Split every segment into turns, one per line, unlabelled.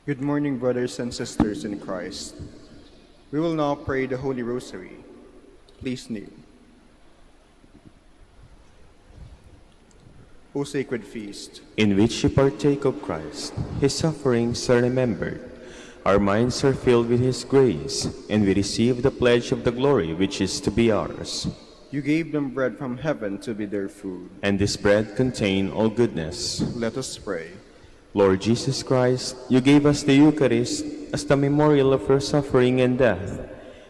Good morning, brothers and sisters in Christ. We will now pray the Holy Rosary. Please kneel. O sacred feast,
in which we partake of Christ, his sufferings are remembered. Our minds are filled with his grace, and we receive the pledge of the glory which is to be ours.
you gave them bread from heaven to be their food.
And this bread contains all goodness.
Let us pray.
Lord Jesus Christ, you gave us the Eucharist as the memorial of your suffering and death.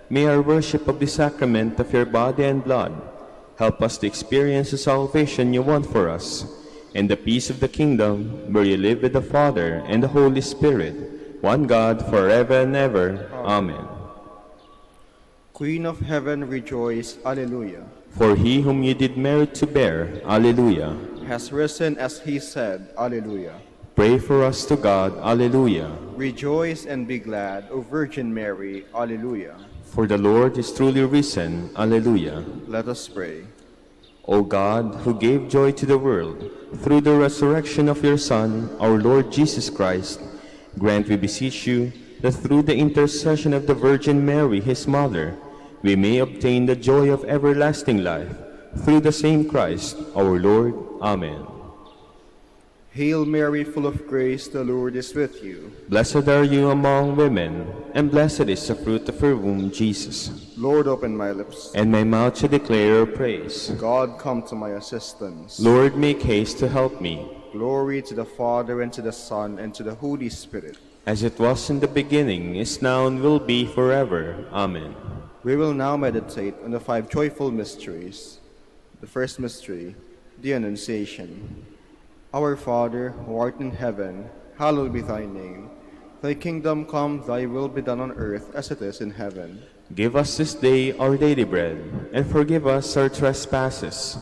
May our worship of the sacrament of your body and blood help us to experience the salvation you want for us, and the peace of the kingdom where you live with the Father and the Holy Spirit, one God, forever and ever. Amen.
Queen of heaven, rejoice. Alleluia.
For he whom you did merit to bear, Alleluia,
Has risen as he said. Alleluia.
pray for us to God, Alleluia.
Rejoice and be glad, O Virgin Mary. Alleluia.
For the Lord is truly risen, Alleluia.
Let us pray.
O God, who gave joy to the world through the resurrection of your Son, our Lord Jesus Christ, grant, we beseech you, that through the intercession of the Virgin Mary, his mother, we may obtain the joy of everlasting life, through the same Christ, our Lord. Amen.
Hail Mary, full of grace, the Lord is with you.
Blessed are you among women, and blessed is the fruit of your womb, Jesus.
Lord, open my lips.
And my mouth shall declare your praise.
God, come to my assistance.
Lord, make haste to help me.
Glory to the Father, and to the Son, and to the Holy Spirit.
As it was in the beginning, is now, and will be forever. Amen.
We will now meditate on the 5 joyful mysteries. The first mystery, the Annunciation. Our Father, who art in heaven, hallowed be thy name. Thy kingdom come, thy will be done on earth as it is in heaven.
Give us this day our daily bread, and forgive us our trespasses,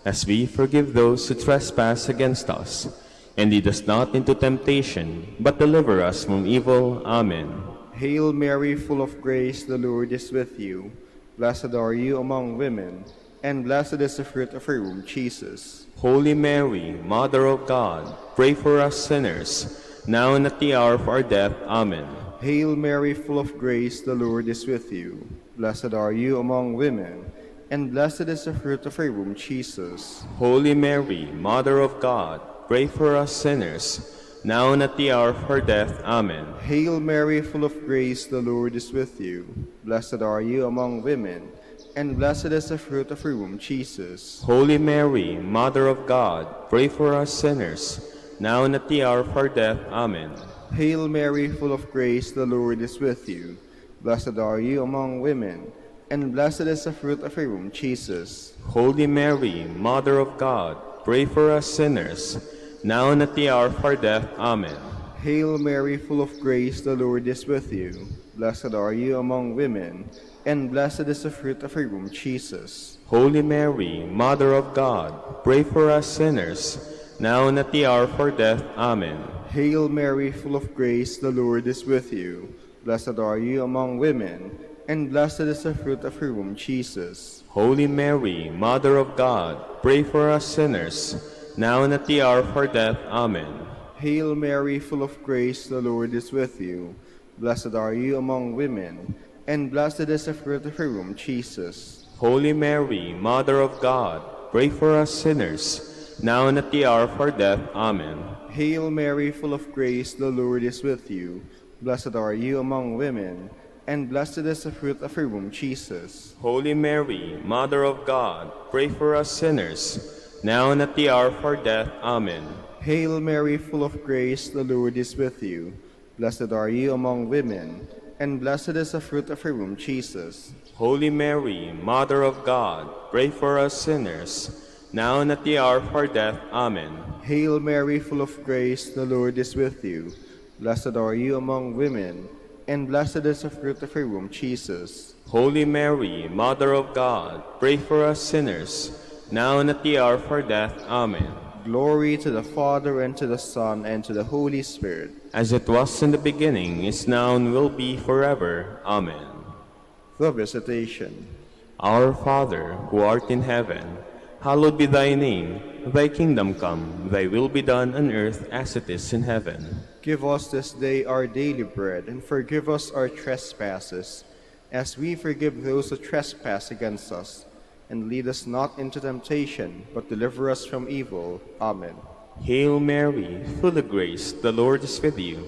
as we forgive those who trespass against us. And lead us not into temptation, but deliver us from evil. Amen.
Hail Mary, full of grace, the Lord is with you. Blessed are you among women, and blessed is the fruit of your womb, Jesus.
Holy Mary, Mother of God, pray for us sinners, now and at the hour of our death. Amen.
Hail Mary, full of grace, the Lord is with you. Blessed are you among women, and blessed is the fruit of your womb, Jesus.
Holy Mary, Mother of God, pray for us sinners, now and at the hour of our death. Amen.
Hail Mary, full of grace, the Lord is with you. Blessed are you among women, and blessed is the fruit of your womb, Jesus.
Holy Mary, Mother of God, pray for us sinners, now and at the hour of our death. Amen.
Hail Mary, full of grace, the Lord is with you. Blessed are you among women, and blessed is the fruit of your womb, Jesus.
Holy Mary, Mother of God, pray for us sinners, now and at the hour of our death. Amen.
Hail Mary, full of grace, the Lord is with you. Blessed are you among women, and blessed is the fruit of your womb, Jesus.
Holy Mary, Mother of God, pray for us sinners, now and at the hour of our death. Amen.
Hail Mary, full of grace, the Lord is with you. Blessed are you among women, and blessed is the fruit of your womb, Jesus.
Holy Mary, Mother of God, pray for us sinners, now and at the hour of our death. Amen.
Hail Mary, full of grace, the Lord is with you. Blessed are you among women, and blessed is the fruit of your womb, Jesus.
Holy Mary, Mother of God, pray for us sinners, now and at the hour of our death. Amen.
Hail Mary, full of grace, the Lord is with you. Blessed are you among women, and blessed is the fruit of your womb, Jesus.
Holy Mary, Mother of God, pray for us sinners, now and at the hour of our death. Amen.
Hail Mary, full of grace, the Lord is with you. Blessed are you among women, and blessed is the fruit of your womb, Jesus.
Holy Mary, Mother of God, pray for us sinners, now and at the hour of our death. Amen.
Hail Mary, full of grace, the Lord is with you. Blessed are you among women, and blessed is the fruit of your womb, Jesus.
Holy Mary, Mother of God, pray for us sinners, now and at the hour of our death. Amen.
Glory to the Father, and to the Son, and to the Holy Spirit.
As it was in the beginning, is now, and will be forever. Amen.
The Visitation.
Our Father, who art in heaven, Hallowed be thy name. Thy kingdom come, thy will be done on earth as it is in heaven.
Give us this day our daily bread, and forgive us our trespasses, as we forgive those who trespass against us. And lead us not into temptation, but deliver us from evil. Amen.
Hail Mary, full of grace, the Lord is with you.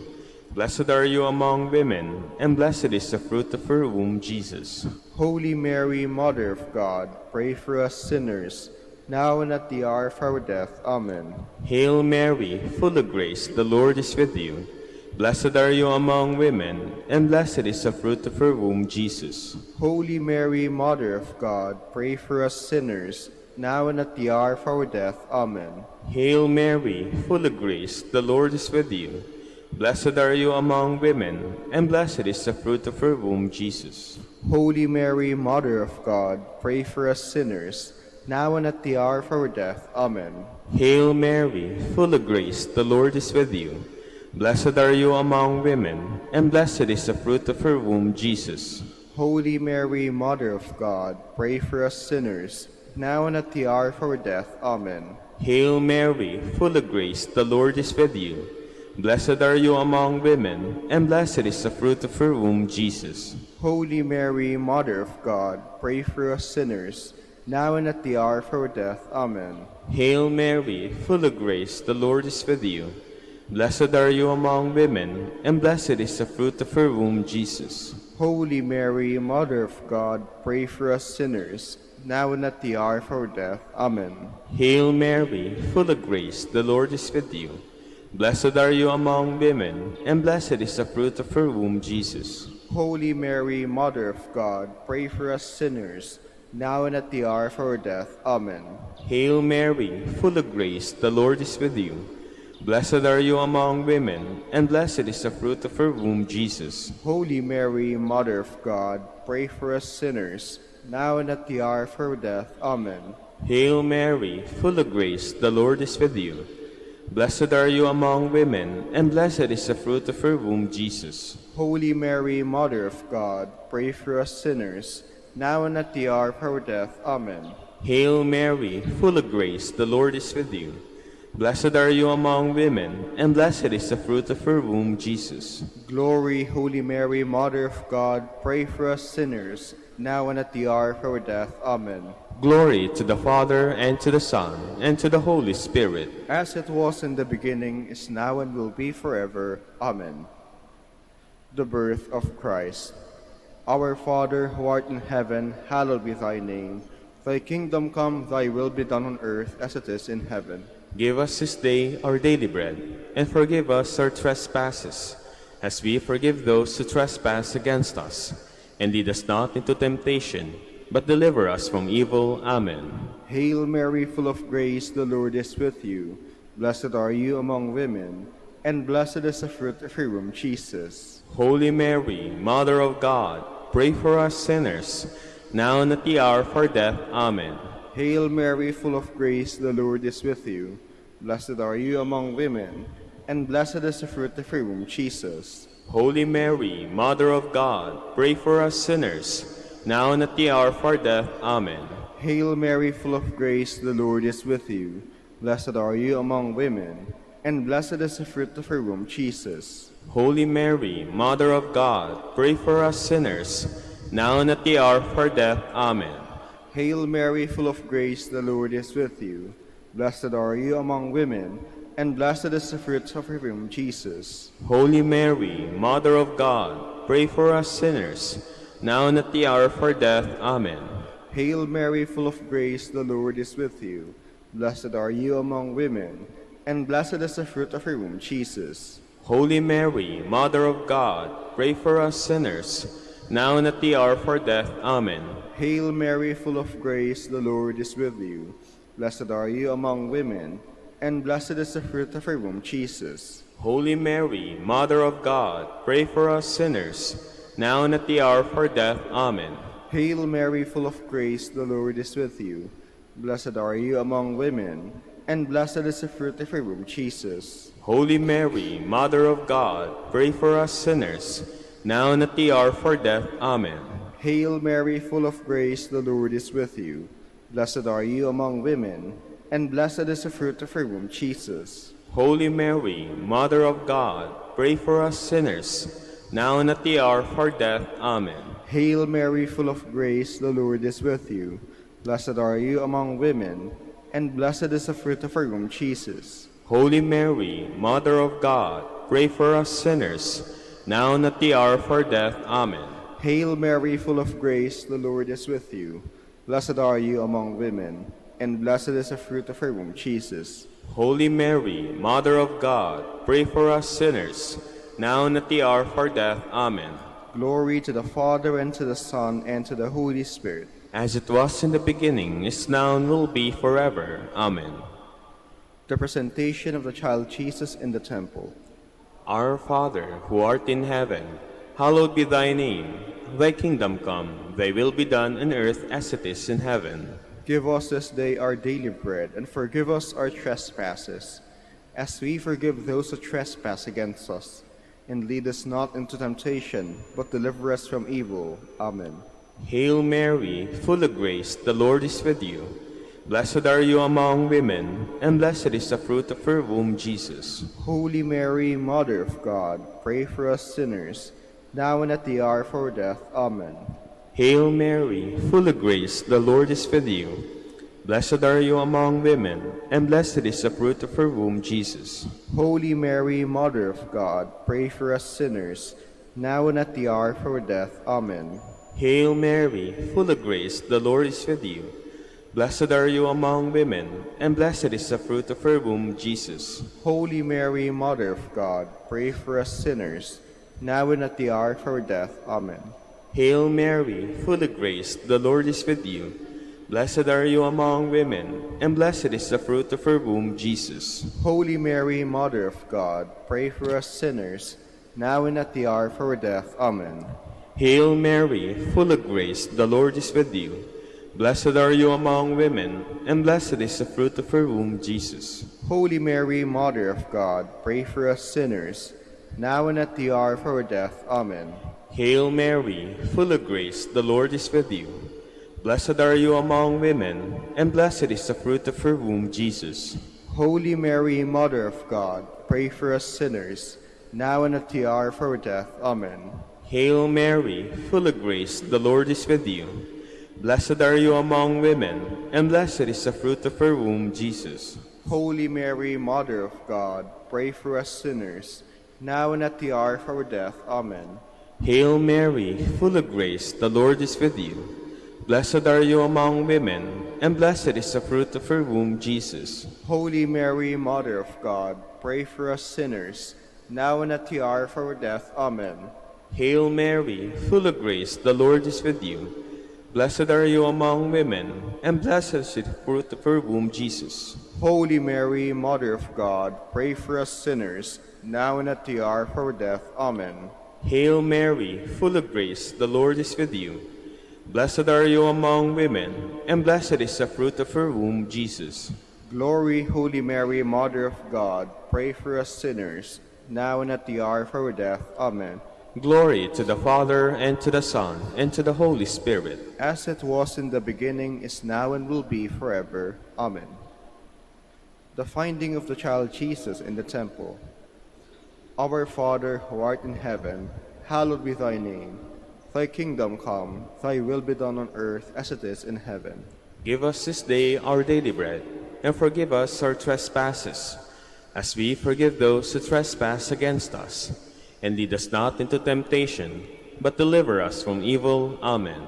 Blessed are you among women, and blessed is the fruit of your womb, Jesus.
Holy Mary, Mother of God, pray for us sinners, now and at the hour of our death. Amen.
Hail Mary, full of grace, the Lord is with you. Blessed are you among women, and blessed is the fruit of your womb, Jesus.
Holy Mary, Mother of God, pray for us sinners, now and at the hour of our death. Amen.
Hail Mary, full of grace, the Lord is with you. Blessed are you among women, and blessed is the fruit of your womb, Jesus.
Holy Mary, Mother of God, pray for us sinners, now and at the hour of our death. Amen.
Hail Mary, full of grace, the Lord is with you. Blessed are you among women, and blessed is the fruit of your womb, Jesus.
Holy Mary, Mother of God, pray for us sinners, now and at the hour of our death. Amen.
Hail Mary, full of grace, the Lord is with you. Blessed are you among women, and blessed is the fruit of your womb, Jesus.
Holy Mary, Mother of God, pray for us sinners, now and at the hour of our death. Amen.
Hail Mary, full of grace, the Lord is with you. Blessed are you among women, and blessed is the fruit of your womb, Jesus.
Holy Mary, Mother of God, pray for us sinners, now and at the hour of our death. Amen.
Hail Mary, full of grace, the Lord is with you. Blessed are you among women, and blessed is the fruit of your womb, Jesus.
Holy Mary, Mother of God, pray for us sinners, now and at the hour of our death. Amen.
Hail Mary, full of grace, the Lord is with you. Blessed are you among women, and blessed is the fruit of your womb, Jesus.
Holy Mary, Mother of God, pray for us sinners, now and at the hour of our death. Amen.
Hail Mary, full of grace, the Lord is with you. Blessed are you among women, and blessed is the fruit of your womb, Jesus.
Holy Mary, Mother of God, pray for us sinners, now and at the hour of our death. Amen.
Hail Mary, full of grace, the Lord is with you. Blessed are you among women, and blessed is the fruit of your womb, Jesus.
Glory, Holy Mary, Mother of God, pray for us sinners, now and at the hour of our death. Amen.
Glory to the Father, and to the Son, and to the Holy Spirit.
As it was in the beginning, is now, and will be forever. Amen. The birth of Christ. Our Father, who art in heaven, hallowed be thy name. Thy kingdom come, thy will be done on earth as it is in heaven.
Give us this day our daily bread, and forgive us our trespasses, as we forgive those who trespass against us. And lead us not into temptation, but deliver us from evil. Amen.
Hail Mary, full of grace, the Lord is with you. Blessed are you among women, and blessed is the fruit of your womb, Jesus.
Holy Mary, Mother of God, pray for us sinners, now and at the hour of our death. Amen.
Hail Mary, full of grace, the Lord is with you. Blessed are you among women, and blessed is the fruit of your womb, Jesus.
Holy Mary, Mother of God, pray for us sinners, now and at the hour of our death. Amen.
Hail Mary, full of grace, the Lord is with you. Blessed are you among women, and blessed is the fruit of your womb, Jesus.
Holy Mary, Mother of God, pray for us sinners, now and at the hour of our death. Amen.
Hail Mary, full of grace, the Lord is with you. Blessed are you among women, and blessed is the fruit of your womb, Jesus.
Holy Mary, Mother of God, pray for us sinners, now and at the hour of our death. Amen.
Hail Mary, full of grace, the Lord is with you. Blessed are you among women, and blessed is the fruit of your womb, Jesus.
Holy Mary, Mother of God, pray for us sinners, now and at the hour of our death. Amen.
Hail Mary, full of grace, the Lord is with you. Blessed are you among women, and blessed is the fruit of your womb, Jesus.
Holy Mary, Mother of God, pray for us sinners, now and at the hour of our death. Amen.
Hail Mary, full of grace, the Lord is with you. Blessed are you among women, and blessed is the fruit of your womb, Jesus.
Holy Mary, Mother of God, pray for us sinners, now and at the hour of our death. Amen.
Hail Mary, full of grace, the Lord is with you. Blessed are you among women, and blessed is the fruit of your womb, Jesus.
Holy Mary, Mother of God, pray for us sinners, now and at the hour of our death. Amen.
Hail Mary, full of grace, the Lord is with you. Blessed are you among women, and blessed is the fruit of your womb, Jesus.
Holy Mary, Mother of God, pray for us sinners, now and at the hour of our death. Amen.
Hail Mary, full of grace, the Lord is with you. Blessed are you among women, and blessed is the fruit of your womb, Jesus.
Holy Mary, Mother of God, pray for us sinners, now and at the hour of our death. Amen.
Glory to the Father, and to the Son, and to the Holy Spirit.
As it was in the beginning, is now, and will be forever. Amen.
The presentation of the child Jesus in the temple.
Our Father, who art in heaven, hallowed be thy name. Thy kingdom come, thy will be done on earth as it is in heaven.
Give us this day our daily bread, and forgive us our trespasses, as we forgive those who trespass against us. And lead us not into temptation, but deliver us from evil. Amen.
Hail Mary, full of grace, the Lord is with you. Blessed are you among women, and blessed is the fruit of your womb, Jesus.
Holy Mary, Mother of God, pray for us sinners, now and at the hour of our death. Amen.
Hail Mary, full of grace, the Lord is with you. Blessed are you among women, and blessed is the fruit of your womb, Jesus.
Holy Mary, Mother of God, pray for us sinners, now and at the hour of our death. Amen.
Hail Mary, full of grace, the Lord is with you. Blessed are you among women, and blessed is the fruit of your womb, Jesus.
Holy Mary, Mother of God, pray for us sinners, now and at the hour of our death. Amen.
Hail Mary, full of grace, the Lord is with you. Blessed are you among women, and blessed is the fruit of your womb, Jesus.
Holy Mary, Mother of God, pray for us sinners, now and at the hour of our death. Amen.
Hail Mary, full of grace, the Lord is with you. Blessed are you among women, and blessed is the fruit of your womb, Jesus.
Holy Mary, Mother of God, pray for us sinners, now and at the hour of our death. Amen.
Hail Mary, full of grace, the Lord is with you. Blessed are you among women, and blessed is the fruit of your womb, Jesus.
Holy Mary, Mother of God, pray for us sinners, now and at the hour of our death. Amen.
Hail Mary, full of grace, the Lord is with you. Blessed are you among women, and blessed is the fruit of your womb, Jesus.
Holy Mary, Mother of God, pray for us sinners, now and at the hour of our death. Amen.
Hail Mary, full of grace, the Lord is with you. Blessed are you among women, and blessed is the fruit of your womb, Jesus.
Holy Mary, Mother of God, pray for us sinners, now and at the hour of our death. Amen.
Hail Mary, full of grace, the Lord is with you. Blessed are you among women, and blessed is the fruit of your womb, Jesus.
Holy Mary, Mother of God, pray for us sinners, now and at the hour of our death. Amen.
Hail Mary, full of grace, the Lord is with you. Blessed are you among women, and blessed is the fruit of your womb, Jesus.
Glory, Holy Mary, Mother of God, pray for us sinners, now and at the hour of our death. Amen.
Glory to the Father, and to the Son, and to the Holy Spirit.
As it was in the beginning, is now, and will be forever. Amen. The finding of the child Jesus in the temple. Our Father, who art in heaven, hallowed be thy name. Thy kingdom come, thy will be done on earth as it is in heaven.
Give us this day our daily bread, and forgive us our trespasses, as we forgive those who trespass against us. And lead us not into temptation, but deliver us from evil. Amen.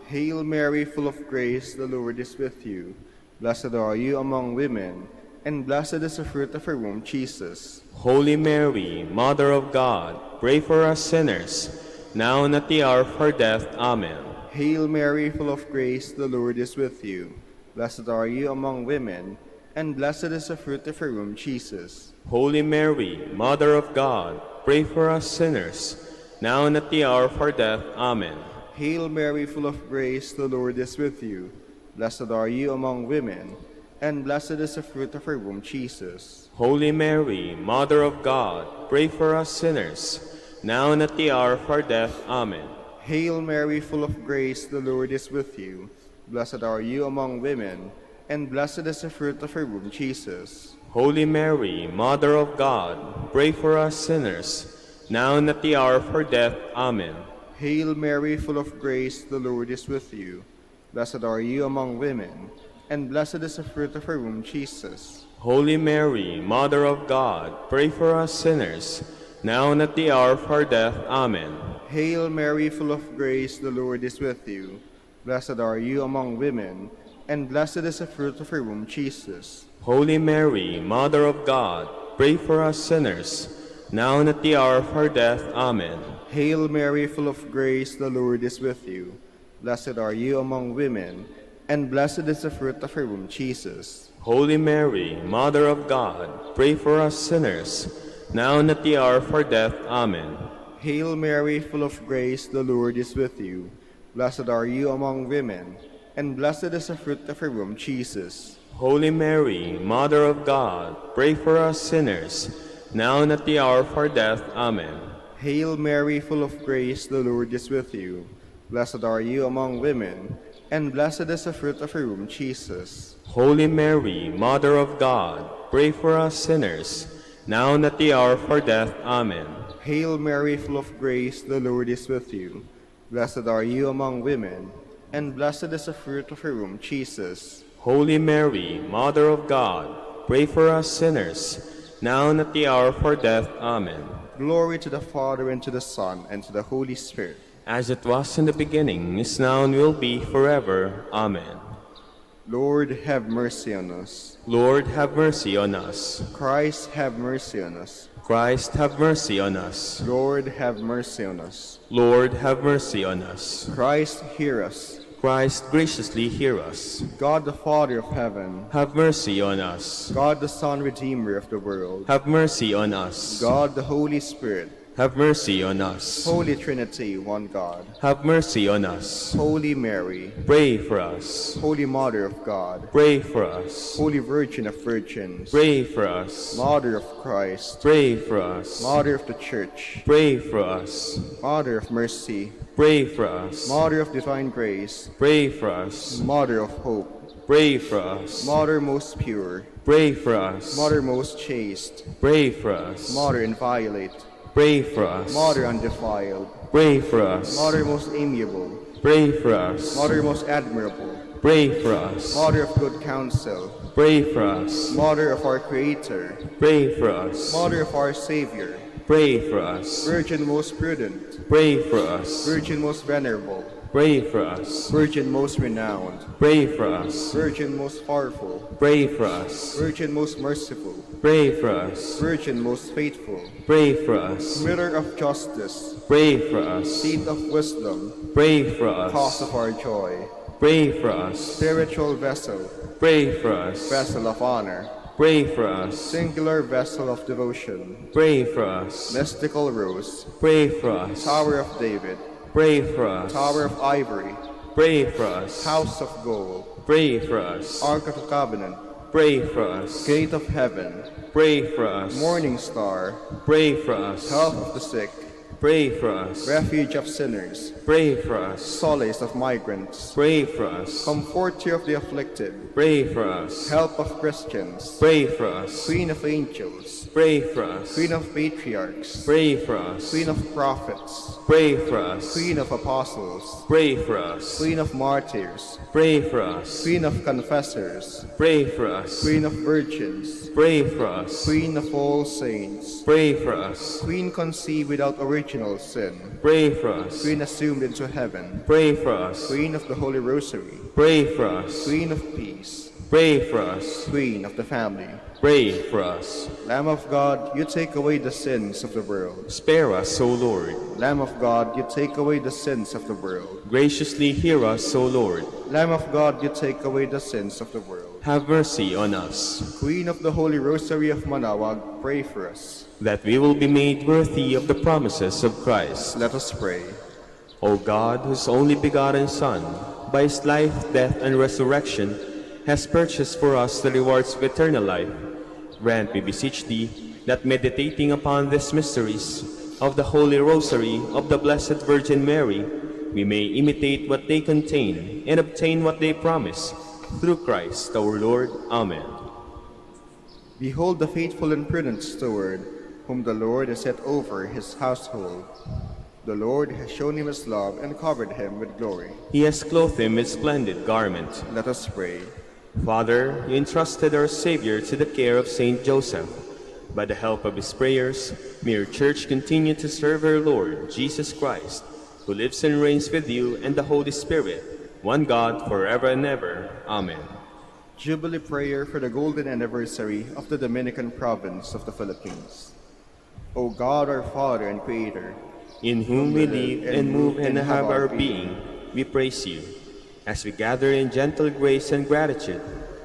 Hail Mary, full of grace, the Lord is with you. Blessed are you among women, and blessed is the fruit of your womb, Jesus.
Holy Mary, Mother of God, pray for us sinners, now and at the hour of our death. Amen.
Hail Mary, full of grace, the Lord is with you. Blessed are you among women, and blessed is the fruit of your womb, Jesus.
Holy Mary, Mother of God, pray for us sinners, now and at the hour of our death. Amen.
Hail Mary, full of grace, the Lord is with you. Blessed are you among women, and blessed is the fruit of your womb, Jesus.
Holy Mary, Mother of God, pray for us sinners, now and at the hour of our death. Amen.
Hail Mary, full of grace, the Lord is with you. Blessed are you among women, and blessed is the fruit of your womb, Jesus.
Holy Mary, Mother of God, pray for us sinners, now and at the hour of our death. Amen.
Hail Mary, full of grace, the Lord is with you. Blessed are you among women, and blessed is the fruit of your womb, Jesus.
Holy Mary, Mother of God, pray for us sinners, now and at the hour of our death. Amen.
Hail Mary, full of grace, the Lord is with you. Blessed are you among women, and blessed is the fruit of your womb, Jesus.
Holy Mary, Mother of God, pray for us sinners, now and at the hour of our death. Amen.
Hail Mary, full of grace, the Lord is with you. Blessed are you among women, and blessed is the fruit of your womb, Jesus.
Holy Mary, Mother of God, pray for us sinners, now and at the hour of our death. Amen.
Hail Mary, full of grace, the Lord is with you. Blessed are you among women, and blessed is the fruit of your womb, Jesus.
Holy Mary, Mother of God, pray for us sinners, now and at the hour of our death. Amen.
Hail Mary, full of grace, the Lord is with you. Blessed are you among women, and blessed is the fruit of your womb, Jesus.
Holy Mary, Mother of God, pray for us sinners, now and at the hour of our death. Amen.
Hail Mary, full of grace, the Lord is with you. Blessed are you among women, and blessed is the fruit of your womb, Jesus.
Holy Mary, Mother of God, pray for us sinners, now and at the hour of our death. Amen.
Glory to the Father, and to the Son, and to the Holy Spirit.
As it was in the beginning, is now, and will be forever. Amen.
Lord, have mercy on us.
Lord, have mercy on us.
Christ, have mercy on us.
Christ, have mercy on us.
Lord, have mercy on us.
Lord, have mercy on us.
Christ, hear us.
Christ, graciously hear us.
God the Father of heaven,
Have mercy on us.
God the Son, Redeemer of the world,
Have mercy on us.
God the Holy Spirit,
Have mercy on us.
Holy Trinity, one God,
Have mercy on us.
Holy Mary,
Pray for us.
Holy Mother of God,
Pray for us.
Holy Virgin of Virgins,
Pray for us.
Mother of Christ,
Pray for us.
Mother of the Church,
Pray for us.
Mother of Mercy,
Pray for us.
Mother of Divine Grace,
Pray for us.
Mother of Hope,
Pray for us.
Mother most pure,
Pray for us.
Mother most chaste,
Pray for us.
Mother inviolate,
Pray for us.
Mother undefiled,
Pray for us.
Mother most amiable,
Pray for us.
Mother most admirable,
Pray for us.
Mother of good counsel,
Pray for us.
Mother of our Creator,
Pray for us.
Mother of our Savior,
Pray for us.
Virgin most prudent,
Pray for us.
Virgin most venerable,
Pray for us.
Virgin most renowned,
Pray for us.
Virgin most powerful,
Pray for us.
Virgin most merciful,
Pray for us.
Virgin most faithful,
Pray for us.
Mirror of justice,
Pray for us.
Seat of wisdom,
Pray for us.
cause of our joy,
Pray for us.
spiritual vessel,
Pray for us.
vessel of honor,
Pray for us.
singular vessel of devotion,
Pray for us.
mystical rose,
Pray for us.
Tower of David,
Pray for us.
Tower of ivory,
Pray for us.
House of gold,
Pray for us.
Ark of the Covenant,
Pray for us.
Gate of heaven,
Pray for us.
Morning star,
Pray for us.
Health of the sick,
Pray for us.
Refuge of sinners,
Pray for us.
Solace of migrants,
Pray for us.
Comforter of the afflicted,
Pray for us.
Help of Christians,
Pray for us.
Queen of angels,
Pray for us.
Queen of patriarchs,
Pray for us.
Queen of prophets,
Pray for us.
Queen of apostles,
Pray for us.
Queen of martyrs,
Pray for us.
Queen of confessors,
Pray for us.
Queen of virgins,
Pray for us.
Queen of all saints,
Pray for us.
Queen conceived without original sin,
Pray for us.
Queen assumed into heaven,
Pray for us.
Queen of the Holy Rosary,
Pray for us.
Queen of peace,
Pray for us.
Queen of the family.
Pray for us.
Lamb of God, you take away the sins of the world.
Spare us, O Lord.
Lamb of God, you take away the sins of the world.
Graciously hear us, O Lord.
Lamb of God, you take away the sins of the world.
Have mercy on us,
Queen of the Holy Rosary of Manaoag, pray for us.
that we will be made worthy of the promises of Christ.
Let us pray.
O God, whose only begotten Son, by his life, death, and resurrection, has purchased for us the rewards of eternal life, grant, we beseech thee, that meditating upon these mysteries of the Holy Rosary of the Blessed Virgin Mary, we may imitate what they contain and obtain what they promise. Through Christ our Lord. Amen.
Behold the faithful and prudent steward, whom the Lord has set over his household. The Lord has shown him his love and covered him with glory.
He has clothed him with splendid garment.
Let us pray.
Father, you entrusted our Savior to the care of Saint Joseph. By the help of his prayers, may your Church continue to serve our Lord, Jesus Christ, who lives and reigns with you and the Holy Spirit, one God, forever and ever. Amen.
Jubilee prayer for the golden anniversary of the Dominican province of the Philippines. O God, our Father and Creator,
in whom we live and move and have our being, we praise you, as we gather in gentle grace and gratitude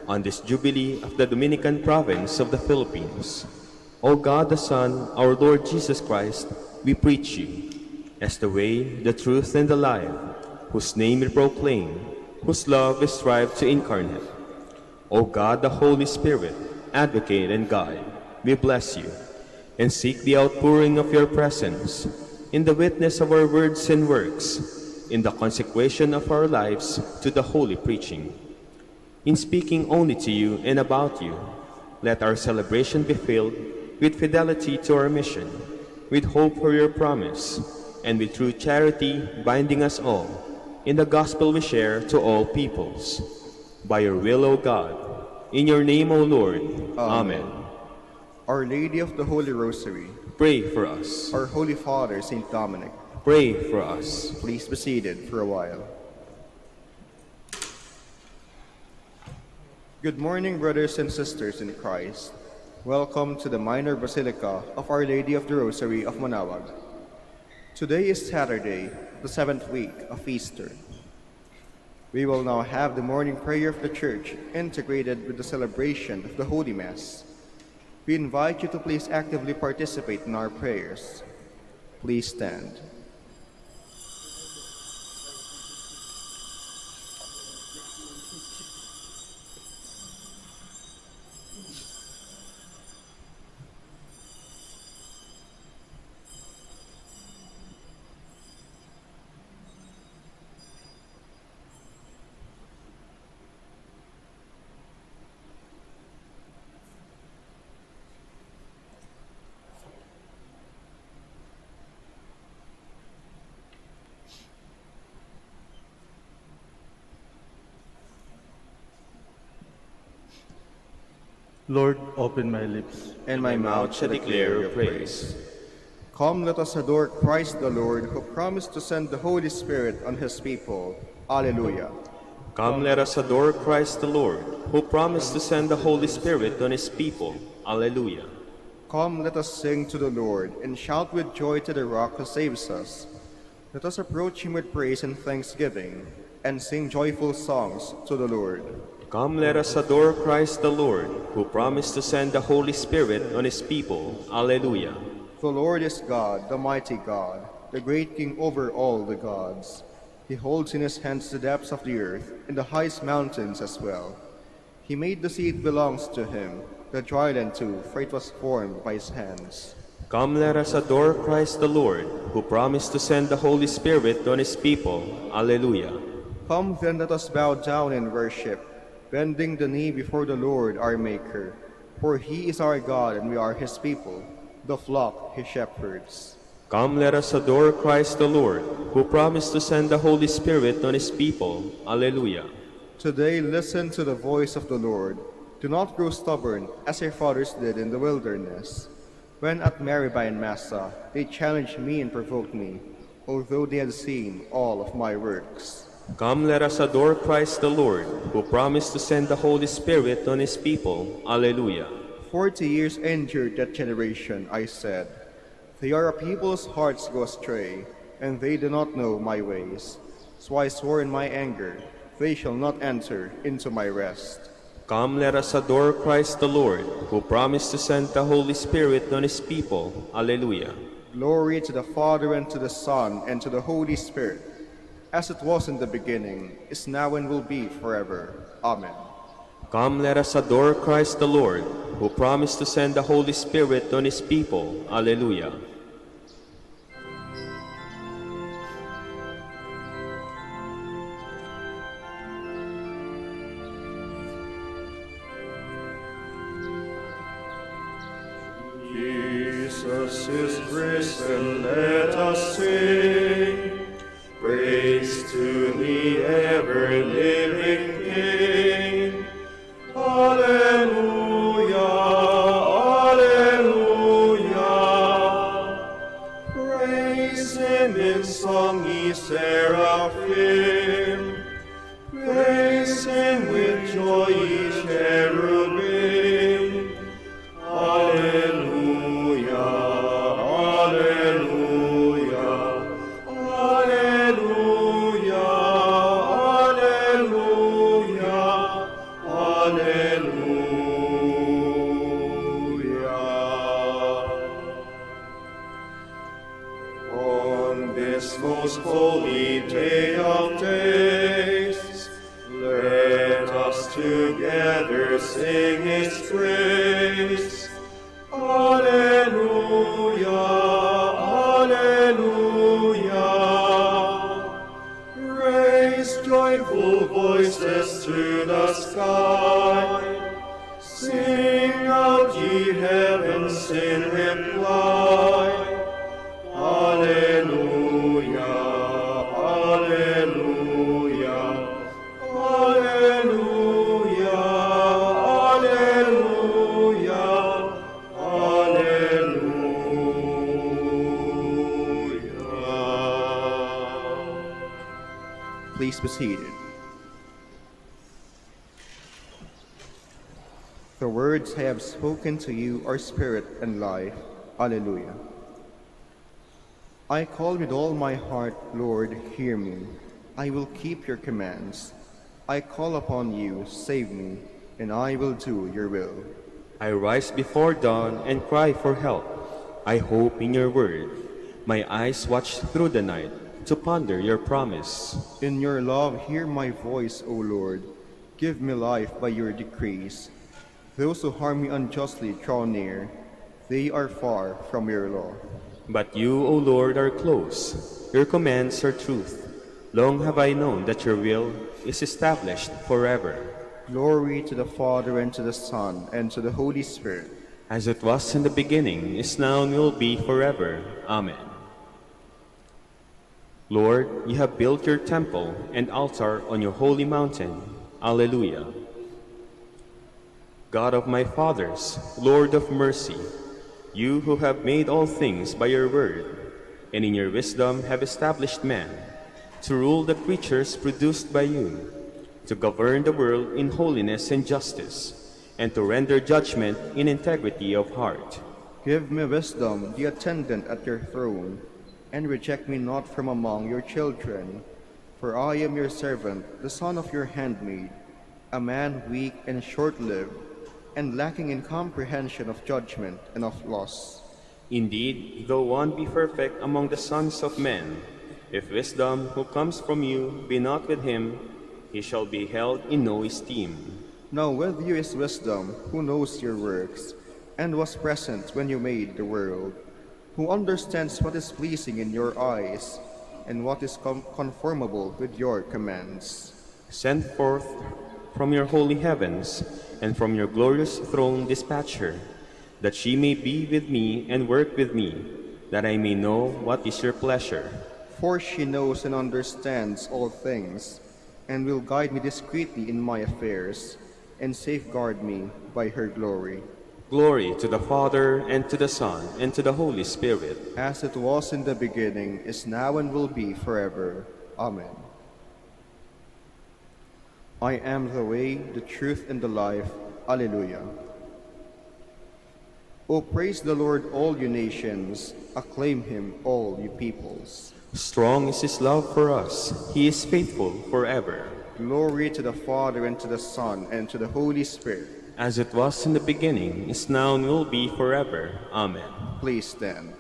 on this Jubilee of the Dominican province of the Philippines. O God the Son, our Lord Jesus Christ, we preach you, as the way, the truth, and the life, whose name we proclaim, whose love we strive to incarnate. O God, the Holy Spirit, advocate and guide, we bless you, and seek the outpouring of your presence, in the witness of our words and works, in the consecration of our lives to the holy preaching. In speaking only to you and about you, let our celebration be filled with fidelity to our mission, with hope for your promise, and with true charity binding us all in the gospel we share to all peoples. By your will, O God, in your name, O Lord. Amen.
Our Lady of the Holy Rosary,
pray for us.
Our Holy Father, Saint Dominic,
pray for us.
Please be seated for a while. Good morning, brothers and sisters in Christ. Welcome to the Minor Basilica of Our Lady of the Rosary of Manaoag. Today is Saturday, the 7th week of Easter. We will now have the morning prayer of the Church integrated with the celebration of the Holy Mass. We invite you to please actively participate in our prayers. Please stand.
Lord, open my lips,
And my mouth shall declare your praise. Come, let us adore Christ the Lord, who promised to send the Holy Spirit on his people. Alleluia.
Come, let us adore Christ the Lord, who promised to send the Holy Spirit on his people. Alleluia.
Come, let us sing to the Lord, and shout with joy to the rock who saves us. Let us approach him with praise and thanksgiving, and sing joyful songs to the Lord.
Come, let us adore Christ the Lord, who promised to send the Holy Spirit on his people. Alleluia.
The Lord is God, the mighty God, the great King over all the gods. He holds in his hands the depths of the earth, and the highest mountains as well. He made the sea, it belongs to him, the dry land too, for it was formed by his hands.
Come, let us adore Christ the Lord, who promised to send the Holy Spirit on his people. Alleluia.
Come then, let us bow down and worship, bending the knee before the Lord our Maker. For he is our God, and we are his people, the flock he shepherds.
Come, let us adore Christ the Lord, who promised to send the Holy Spirit on his people. Alleluia.
Today listen to the voice of the Lord. Do not grow stubborn, as your fathers did in the wilderness. When at Meribah and Massa, they challenged me and provoked me, although they had seen all of my works.
Come, let us adore Christ the Lord, who promised to send the Holy Spirit on his people. Alleluia.
40 years endured that generation, I said. They are a people whose hearts go astray, and they do not know my ways. So I swore in my anger, they shall not enter into my rest.
Come, let us adore Christ the Lord, who promised to send the Holy Spirit on his people. Alleluia.
Glory to the Father, and to the Son, and to the Holy Spirit, as it was in the beginning, is now, and will be forever. Amen.
Come, let us adore Christ the Lord, who promised to send the Holy Spirit on his people. Alleluia.
Jesus is risen, let us sing. Praise to the ever-living King. Alleluia, alleluia. Praise him in song, ye seraphim. Praise him with joy, ye cherubim. Alleluia, alleluia, alleluia, alleluia, alleluia. On this most holy day of days, let us together sing his praise. Alleluia, alleluia. Raise joyful voices to the sky. Sing out, ye heavens, in reply. Alleluia, alleluia, alleluia, alleluia, alleluia. Please be seated. The words I have spoken to you are spirit and life. Alleluia. I call with all my heart, Lord, hear me. I will keep your commands. I call upon you, save me, and I will do your will.
I rise before dawn and cry for help. I hope in your word. My eyes watch through the night to ponder your promise.
In your love, hear my voice, O Lord. Give me life by your decrees. Those who harm me unjustly draw near. They are far from your law.
But you, O Lord, are close. Your commands are truth. Long have I known that your will is established forever.
Glory to the Father, and to the Son, and to the Holy Spirit.
As it was in the beginning, is now, and will be forever. Amen. Lord, you have built your temple and altar on your holy mountain. Alleluia. God of my fathers, Lord of mercy, you who have made all things by your word, and in your wisdom have established man, to rule the creatures produced by you, to govern the world in holiness and justice, and to render judgment in integrity of heart.
Give me wisdom, the attendant at your throne, and reject me not from among your children. For I am your servant, the son of your handmaid, a man weak and short-lived, and lacking in comprehension of judgment and of loss.
Indeed, though one be perfect among the sons of men, if wisdom who comes from you be not with him, he shall be held in no esteem.
Now with you is wisdom, who knows your works, and was present when you made the world, who understands what is pleasing in your eyes, and what is conformable with your commands.
Send forth from your holy heavens, and from your glorious throne dispatch her, that she may be with me and work with me, that I may know what is your pleasure.
For she knows and understands all things, and will guide me discreetly in my affairs, and safeguard me by her glory.
Glory to the Father, and to the Son, and to the Holy Spirit.
As it was in the beginning, is now, and will be forever. Amen. I am the way, the truth, and the life. Alleluia. O praise the Lord, all you nations. Acclaim him, all you peoples.
Strong is his love for us. He is faithful forever.
Glory to the Father, and to the Son, and to the Holy Spirit.
As it was in the beginning, is now, and will be forever. Amen.
Please stand.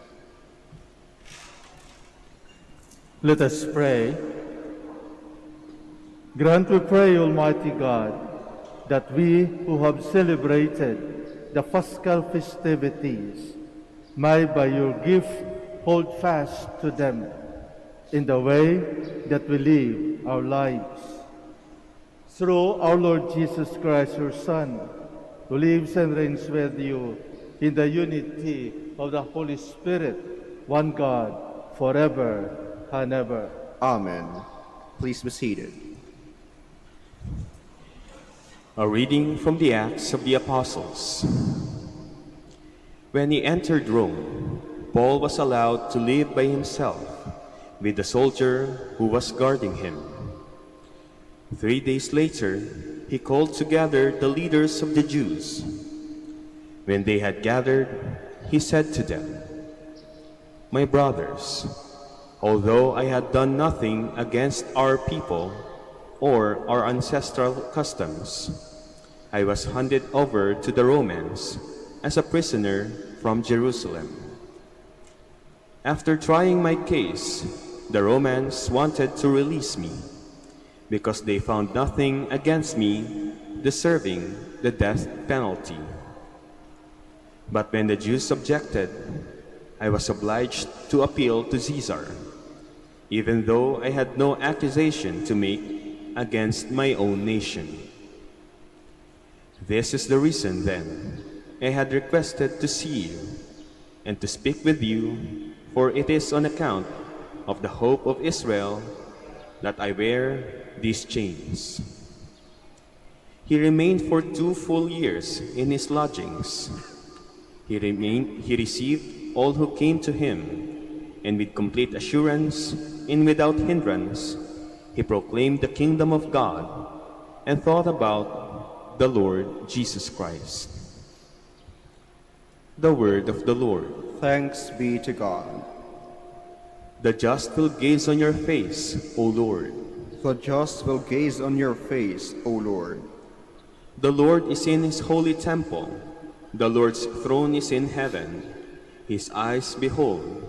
Let us pray. Grant, we pray, Almighty God, that we who have celebrated the Paschal festivities may by your gift hold fast to them in the way that we live our lives. Through our Lord Jesus Christ, your Son, who lives and reigns with you in the unity of the Holy Spirit, one God, forever and ever.
Amen. Please be seated.
A reading from the Acts of the Apostles. When he entered Rome, Paul was allowed to live by himself with the soldier who was guarding him. 3 days later, he called together the leaders of the Jews. When they had gathered, he said to them, "My brothers, although I had done nothing against our people or our ancestral customs, I was handed over to the Romans as a prisoner from Jerusalem. After trying my case, the Romans wanted to release me, because they found nothing against me deserving the death penalty. But when the Jews objected, I was obliged to appeal to Caesar, even though I had no accusation to make against my own nation. This is the reason, then, I had requested to see you and to speak with you, for it is on account of the hope of Israel that I wear these chains." He remained for 2 full years in his lodgings. He received all who came to him, and with complete assurance and without hindrance, he proclaimed the kingdom of God and thought about the Lord Jesus Christ. The word of the Lord.
Thanks be to God.
The just will gaze on your face, O Lord.
The just will gaze on your face, O Lord.
The Lord is in his holy temple. The Lord's throne is in heaven. His eyes behold.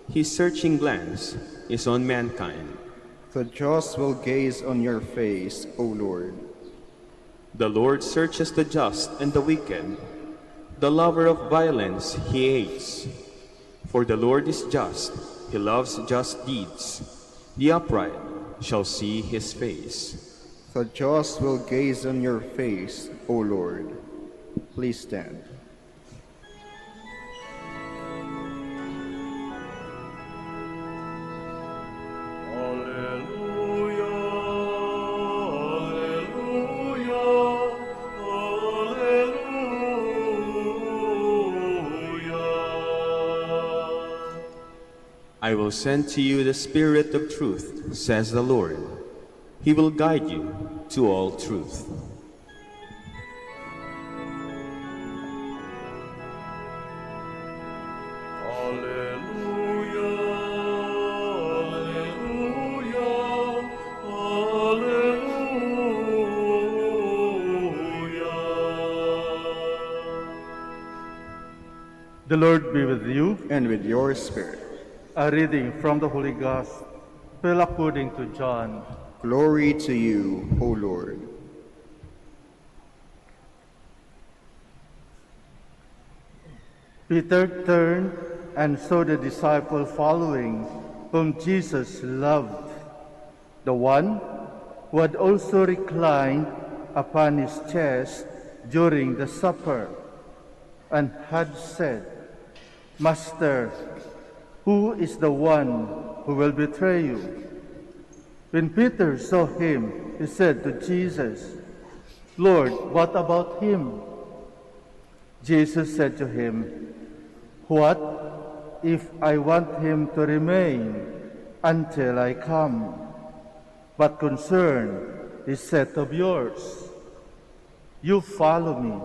His searching glance is on mankind.
The just will gaze on your face, O Lord.
The Lord searches the just and the wicked. The lover of violence he hates. For the Lord is just. He loves just deeds. The upright shall see his face.
The just will gaze on your face, O Lord. Please stand.
I will send to you the Spirit of truth, says the Lord. He will guide you to all truth.
Alleluia, alleluia, alleluia.
The Lord be with you.
And with your spirit.
A reading from the Holy Gospel according to John.
Glory to you, O Lord.
Peter turned and saw the disciple following, whom Jesus loved, the one who had also reclined upon his chest during the supper, and had said, "Master, who is the one who will betray you?" When Peter saw him, he said to Jesus, "Lord, what about him?" Jesus said to him, "What if I want him to remain until I come? What concern is that of yours? You follow me."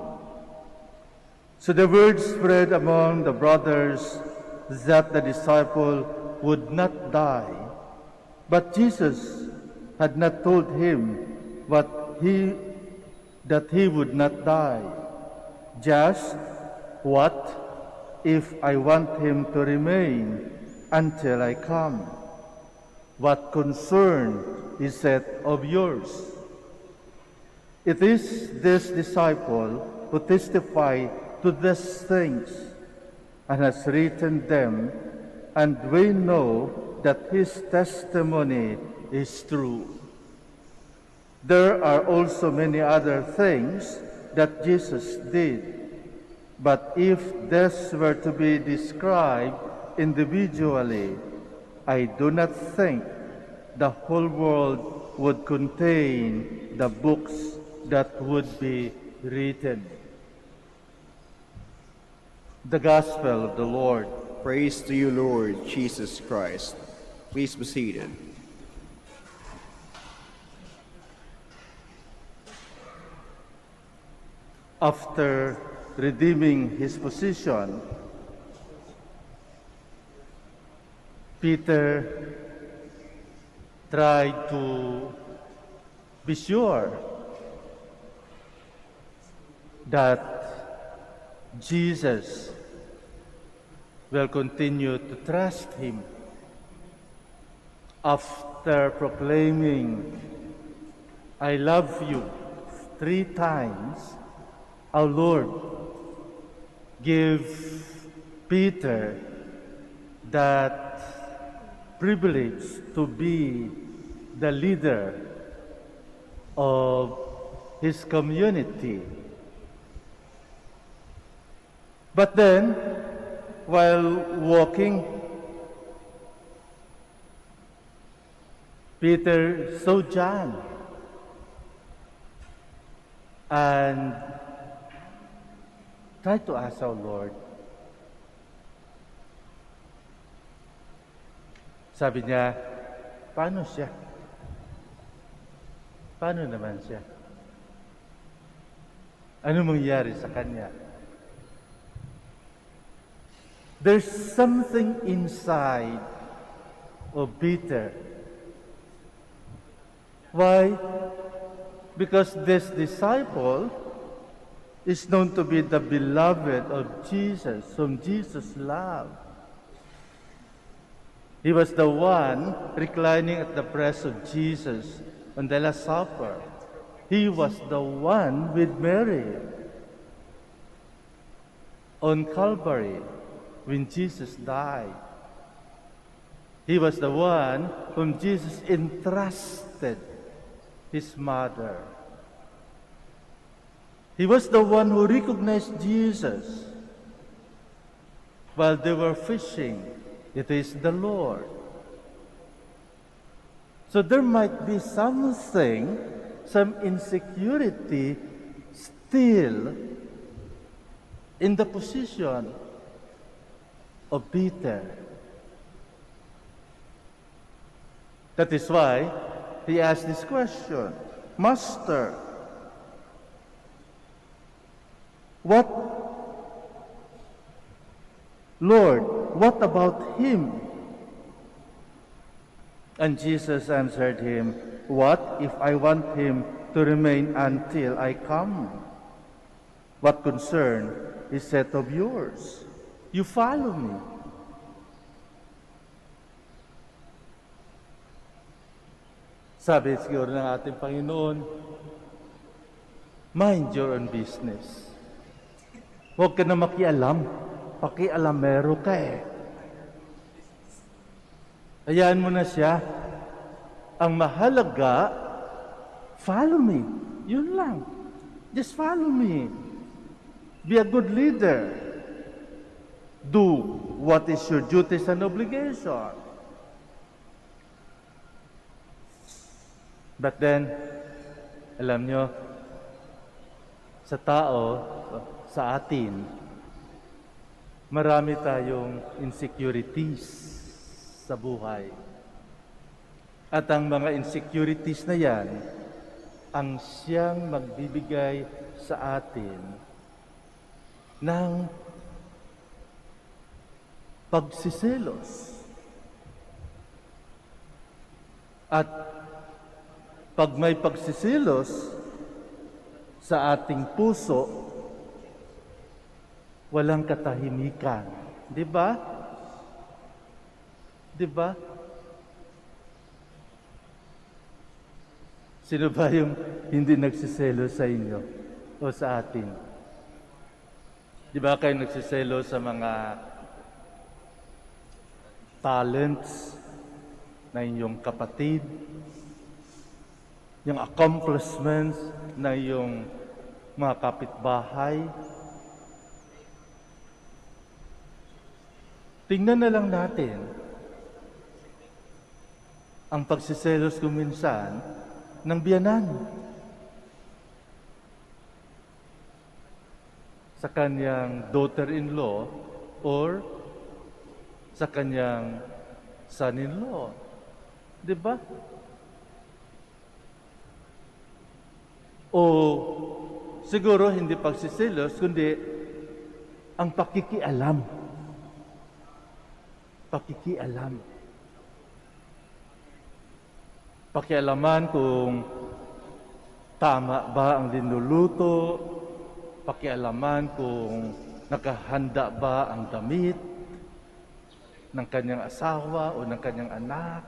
So the word spread among the brothers that the disciple would not die. But Jesus had not told him that he would not die. Just, what if I want him to remain until I come? What concern is that of yours? It is this disciple who testified to these things and has written them, and we know that his testimony is true. There are also many other things that Jesus did, But if this were to be described individually, I do not think the whole world would contain the books that would be written. The Gospel of the Lord.
Praise to you, Lord Jesus Christ. Please be seated.
After redeeming his position, Peter tried to be sure that Jesus will continue to trust him. After proclaiming, I love you 3 times, our Lord gave Peter that privilege to be the leader of his community. But then, while walking, Peter saw John and tried to ask our Lord. Sabi niya, paano siya? Paano naman siya? Ano mangyari sa kanya? There's something inside of Peter. Why? Because this disciple is known to be the beloved of Jesus, whom Jesus loved. He was the one reclining at the breast of Jesus on the Last Supper. He was the one with Mary on Calvary when Jesus died. He was the one whom Jesus entrusted his mother. He was the one who recognized Jesus while they were fishing. It is the Lord. So there might be something, some insecurity still in the position of Peter. That is why he asked this question, Master, Lord, what about him? And Jesus answered him, what if I want him to remain until I come? What concern is that of yours? You follow me. Sabi siguro ng ating Panginoon, mind your own business. Huwag ka na makialam. Pakialamero ka eh. Hayaan mo na siya. Ang mahalaga, follow me. Yun lang. Just follow me. Be a good leader. Do what is your duties and obligation. But then, alam nyo, sa tao, sa atin, marami tayong insecurities sa buhay. At ang mga insecurities na yan, ang siyang magbibigay sa atin ng pagsiselos. At pag may pagsiselos sa ating puso, walang katahimikan. Di ba? Di ba? Sino ba yung hindi nagsiselo sa inyo o sa atin? Di ba kayo nagsiselo sa mga talents na inyong kapatid, yung accomplishments na yung mga kapitbahay, Tingnan na lang natin ang pagsiselos kuminsan ng biyanan sa kanyang daughter-in-law or sa kanyang son-in-law. Diba? O siguro hindi pagsiselos, kundi ang pakikialam. Pakikialam. Pakialaman kung tama ba ang linuluto, pakialaman kung nakahanda ba ang damit ng kanyang asawa o ng kanyang anak,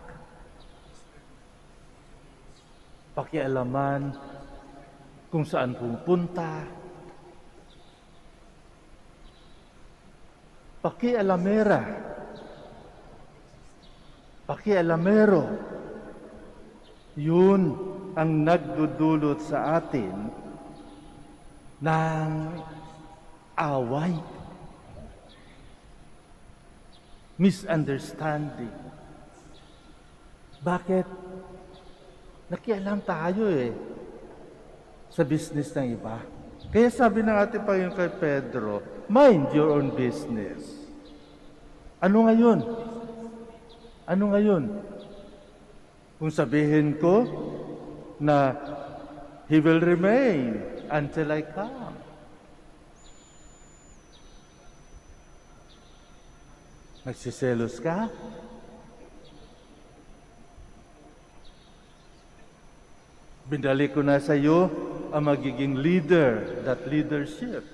pakialaman kung saan pupunta, pakialamera, pakialamero. Yun ang nagdudulot sa atin ng away, misunderstanding. Bakit? Nakialam tayo sa business ng iba. Kaya sabi ng ating Panginoon kay Pedro, mind your own business. Ano ngayon? Ano ngayon? Kung sabihin ko na He will remain until I come. Nagsiselos ka? Binali ko na sa iyo ang magiging leader, that leadership,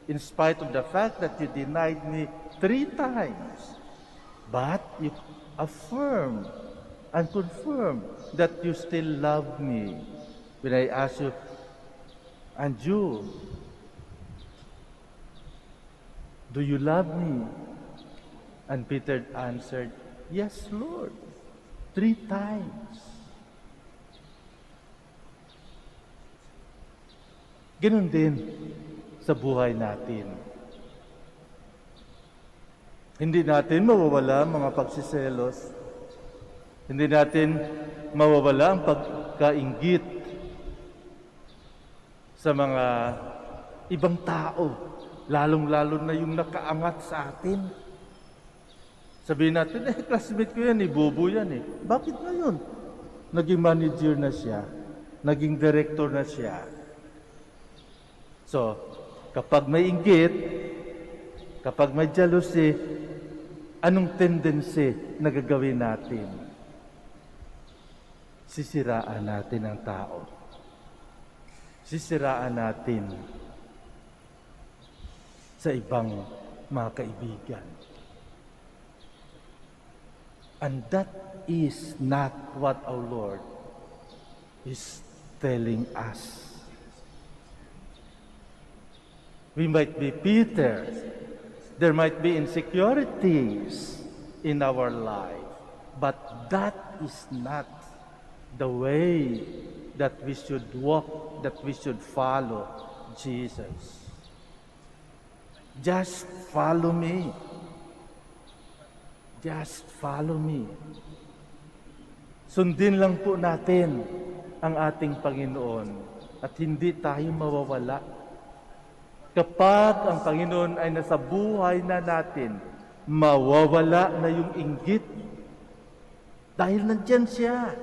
in spite of the fact that you denied me 3 times. But you affirm and confirm that you still love me. When I ask you, and you, do you love me? And Peter answered, yes, Lord, 3 times. Ganun din sa buhay natin. Hindi natin mawawala mga pagsiselos. Hindi natin mawawala ang pagkainggit sa mga ibang tao, lalong-lalo na yung nakaangat sa atin. Sabihin natin, classmate ko yan, bobo yan Bakit ngayon? Naging manager na siya, naging director na siya. So, kapag may inggit, kapag may jealousy, anong tendency na gagawin natin? Sisiraan natin ang tao. Sisiraan natin sa ibang mga kaibigan. And that is not what our Lord is telling us. We might be Peter. There might be insecurities in our life. But that is not the way that we should walk, that we should follow Jesus. Just follow me. Just follow me. Sundin lang po natin ang ating Panginoon at hindi tayo mawawala. Kapag ang Panginoon ay nasa buhay na natin, mawawala na yung inggit. Dahil nandyan siya.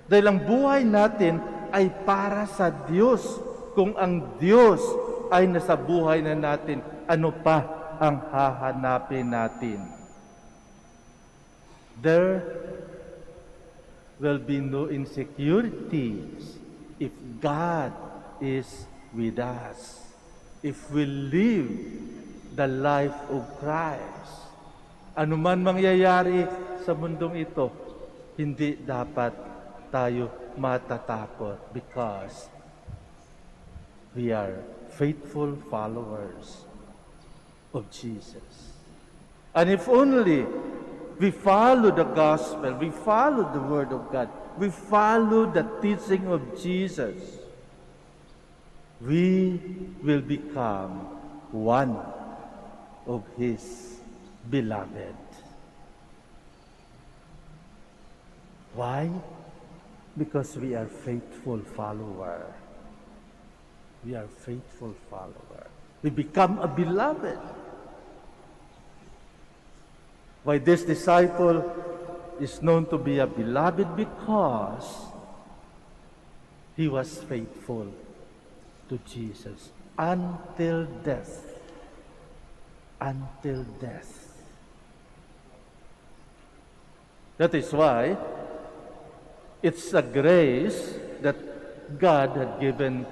Dahil ang buhay natin ay para sa Diyos. Kung ang Diyos ay nasa buhay na natin, ano pa ang hahanapin natin? There will be no insecurities if God is with us. If we live the life of Christ. Ano man mangyayari sa mundong ito, hindi dapat tayo matatakot because we are faithful followers of Jesus. And if only we follow the gospel, we follow the word of God, we follow the teaching of Jesus, we will become one of His beloved. Why? Because we are faithful follower. We are faithful follower. We become a beloved. Why this disciple is known to be a beloved? Because he was faithful to Jesus until death. Until death. That is why it's a grace that God had given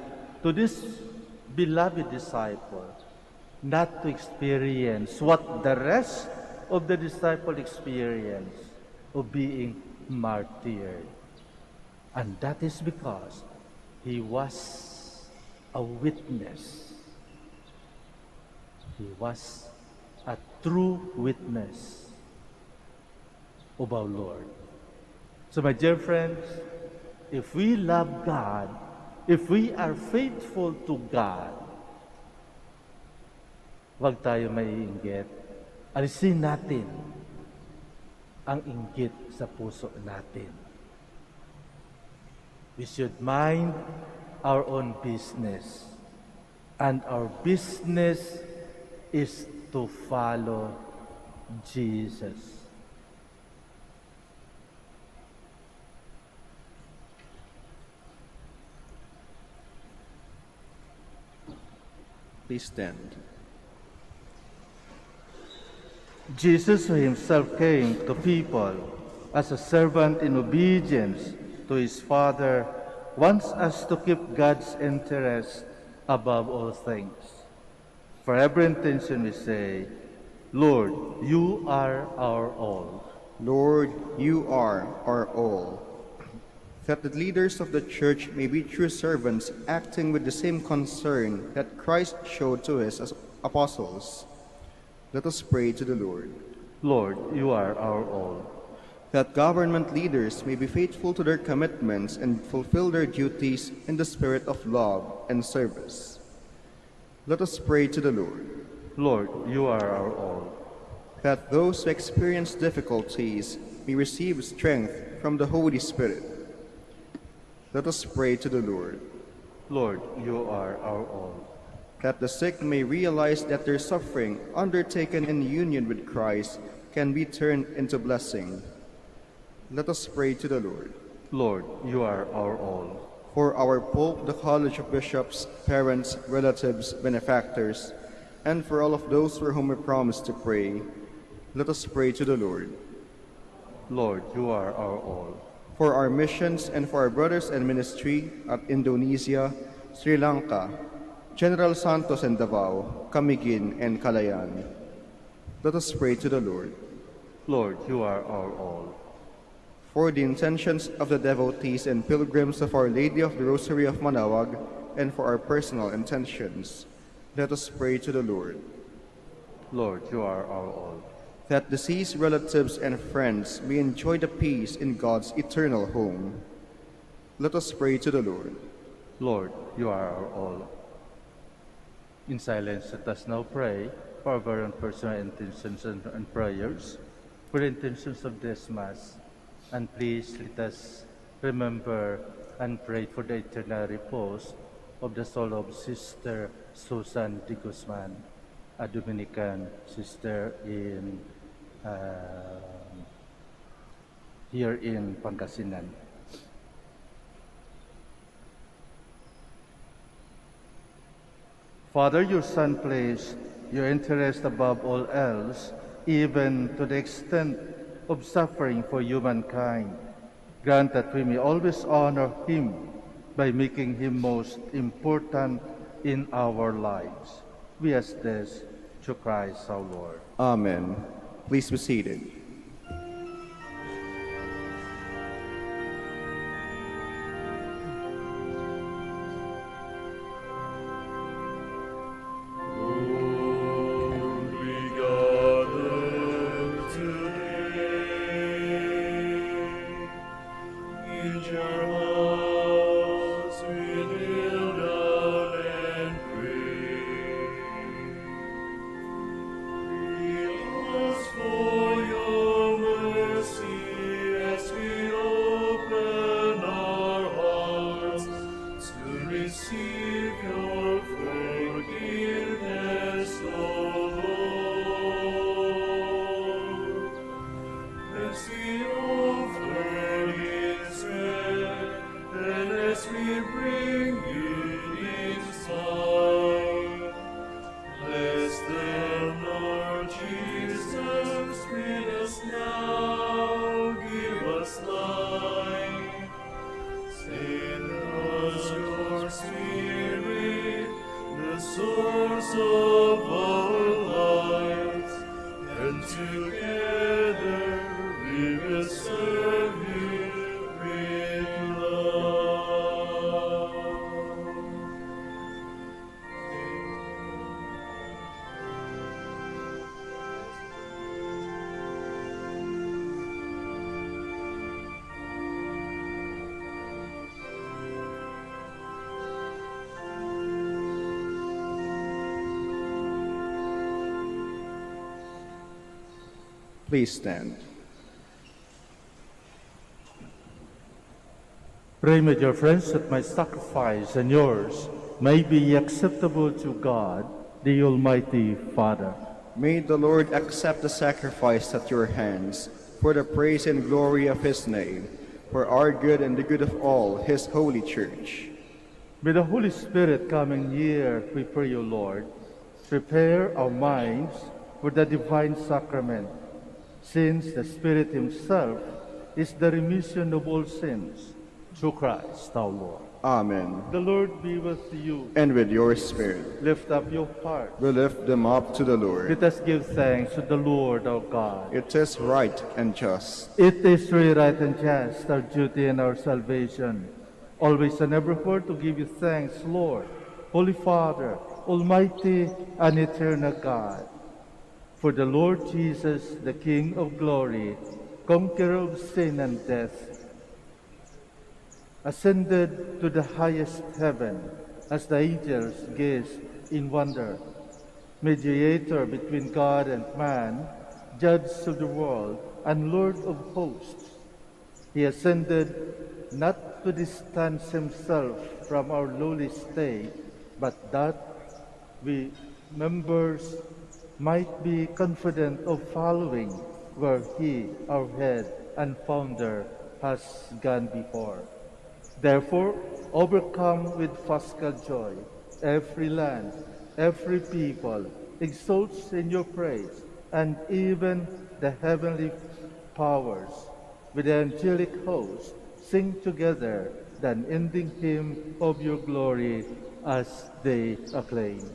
to this beloved disciple not to experience what the rest of the disciple experience of being martyred. And that is because he was a witness. He was a true witness of our Lord. So my dear friends, if we love God, if we are faithful to God, huwag tayo maiinggit. Alisin natin ang inggit sa puso natin. We should mind our own business. And our business is to follow Jesus.
Please stand.
Jesus himself came to people as a servant in obedience to his Father, wants us to keep God's interest above all things. For every intention we say, Lord, you are our all.
Lord, you are our all. That the leaders of the Church may be true servants, acting with the same concern that Christ showed to his apostles. Let us pray to the Lord.
Lord, you are our all.
That government leaders may be faithful to their commitments and fulfill their duties in the spirit of love and service. Let us pray to the Lord.
Lord, you are our all.
That those who experience difficulties may receive strength from the Holy Spirit. Let us pray to the Lord.
Lord, you are our all.
That the sick may realize that their suffering, undertaken in union with Christ, can be turned into blessing. Let us pray to the Lord.
Lord, you are our all.
For our Pope, the College of Bishops, parents, relatives, benefactors, and for all of those for whom we promise to pray, let us pray to the Lord.
Lord, you are our all.
For our missions and for our brothers and ministry at Indonesia, Sri Lanka, General Santos and Davao, Camiguin and Calayan, let us pray to the Lord.
Lord, you are our all.
For the intentions of the devotees and pilgrims of Our Lady of the Rosary of Manaoag, and for our personal intentions, let us pray to the Lord.
Lord, you are our all.
That deceased relatives and friends may enjoy the peace in God's eternal home, let us pray to the Lord.
Lord, you are our all. In silence, let us now pray for our own personal intentions and prayers, for the intentions of this Mass. And please let us remember and pray for the eternal repose of the soul of Sister Susan de Guzman, a Dominican sister in here in Pangasinan. Father, your Son placed your interest above all else, even to the extent of suffering for humankind. Grant that we may always honor him by making him most important in our lives. We ask this through Christ our Lord.
Amen. Please be seated.
For your Jesus, feed us now, give us life. Send us your Spirit, the source of our lives, and together we will serve you with love.
Please stand.
Pray, my dear friends, that my sacrifice and yours may be acceptable to God, the Almighty Father.
May the Lord accept the sacrifice at your hands for the praise and glory of his name, for our good and the good of all his holy church.
May the Holy Spirit coming near, we pray you, Lord, prepare our minds for the divine sacrament, since the Spirit himself is the remission of all sins, through Christ our Lord.
Amen.
The Lord be with you.
And with your spirit.
Lift up your heart.
We lift them up to the Lord.
Let us give thanks to the Lord our God.
It is right and just.
It is really right and just, our duty and our salvation, always and evermore to give you thanks, Lord, Holy Father, Almighty and eternal God. For the Lord Jesus, the King of glory, conqueror of sin and death, ascended to the highest heaven as the angels gazed in wonder, mediator between God and man, judge of the world and Lord of hosts. He ascended not to distance himself from our lowly state, but that we members might be confident of following where he, our head and founder, has gone before. Therefore, overcome with paschal joy, every land, every people exalts in your praise, and even the heavenly powers with the angelic host sing together the unending hymn of your glory as they acclaim.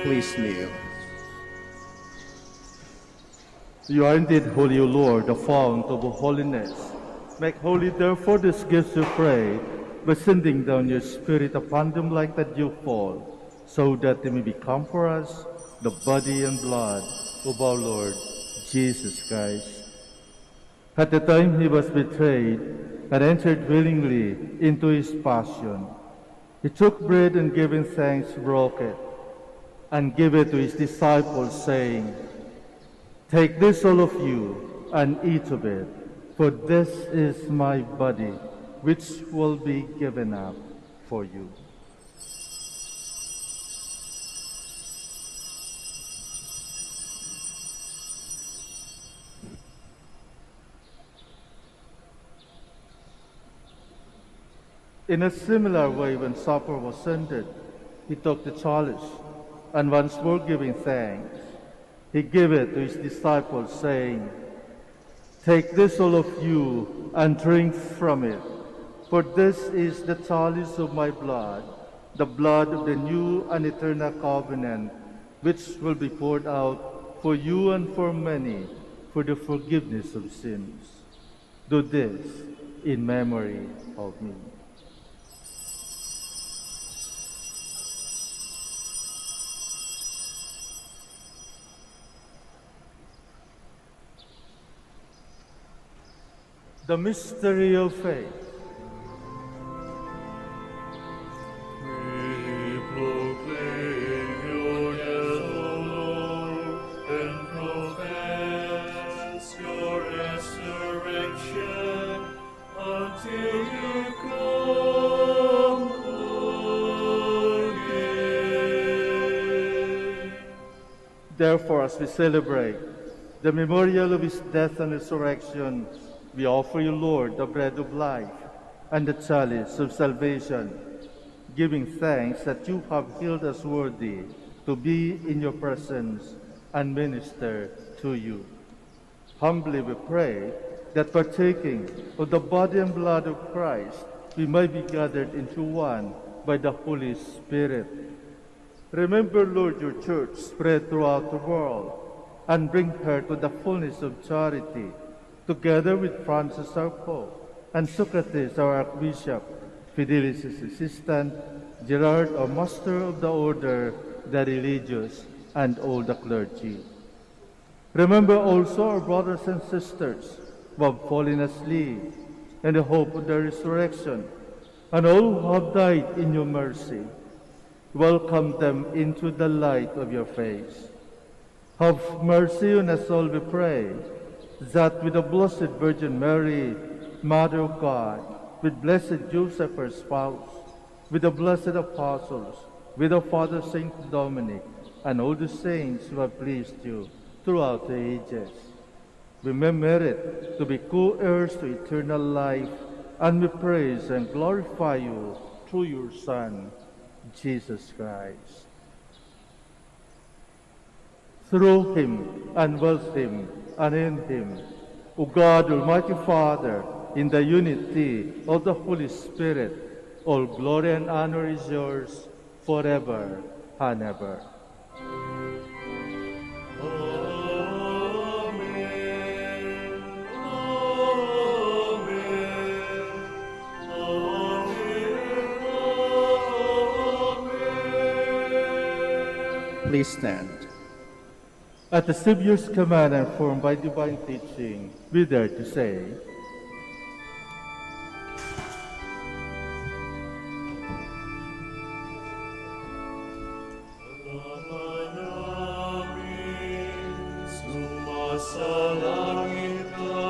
Please kneel.
You are indeed holy, O Lord, the fount of holiness. Make holy, therefore, these gifts, we pray, by sending down your Spirit upon them like the dewfall, so that they may become for us the body and blood of our Lord Jesus Christ. At the time he was betrayed and entered willingly into his passion, he took bread and giving thanks, broke it, and gave it to his disciples, saying, "Take this, all of you, and eat of it, for this is my body, which will be given up for you." In a similar way, when supper was ended, he took the chalice, and once more giving thanks, he gave it to his disciples, saying, "Take this, all of you, and drink from it, For this is the chalice of my blood, the blood of the new and eternal covenant, which will be poured out for you and for many for the forgiveness of sins. Do this in memory of me. The mystery of faith.
We proclaim your death, O Lord, and profess your resurrection until you come again.
Therefore, as we celebrate the memorial of his death and resurrection, we offer you, Lord, the bread of life and the chalice of salvation, giving thanks that you have healed us worthy to be in your presence and minister to you. Humbly we pray that partaking of the body and blood of Christ, we may be gathered into one by the Holy Spirit. Remember, Lord, your church spread throughout the world, and bring her to the fullness of charity, together with Francis our Pope, and Socrates our Archbishop, Fidelis his assistant, Gerard our Master of the Order, the religious, and all the clergy. Remember also our brothers and sisters who have fallen asleep in the hope of the resurrection, and all who have died in your mercy. Welcome them into the light of your face. Have mercy on us all, we pray, that with the Blessed Virgin Mary, Mother of God, with Blessed Joseph, her spouse, with the blessed apostles, with our Father Saint Dominic, and all the saints who have pleased you throughout the ages, we may merit to be co-heirs to eternal life, and we praise and glorify you through your Son, Jesus Christ. Through him, and with him, and in him, O God, Almighty Father, in the unity of the Holy Spirit, all glory and honor is yours forever and ever.
Please stand.
At the Savior's command and formed by divine teaching, we dare to say,
Sumasalangit ka,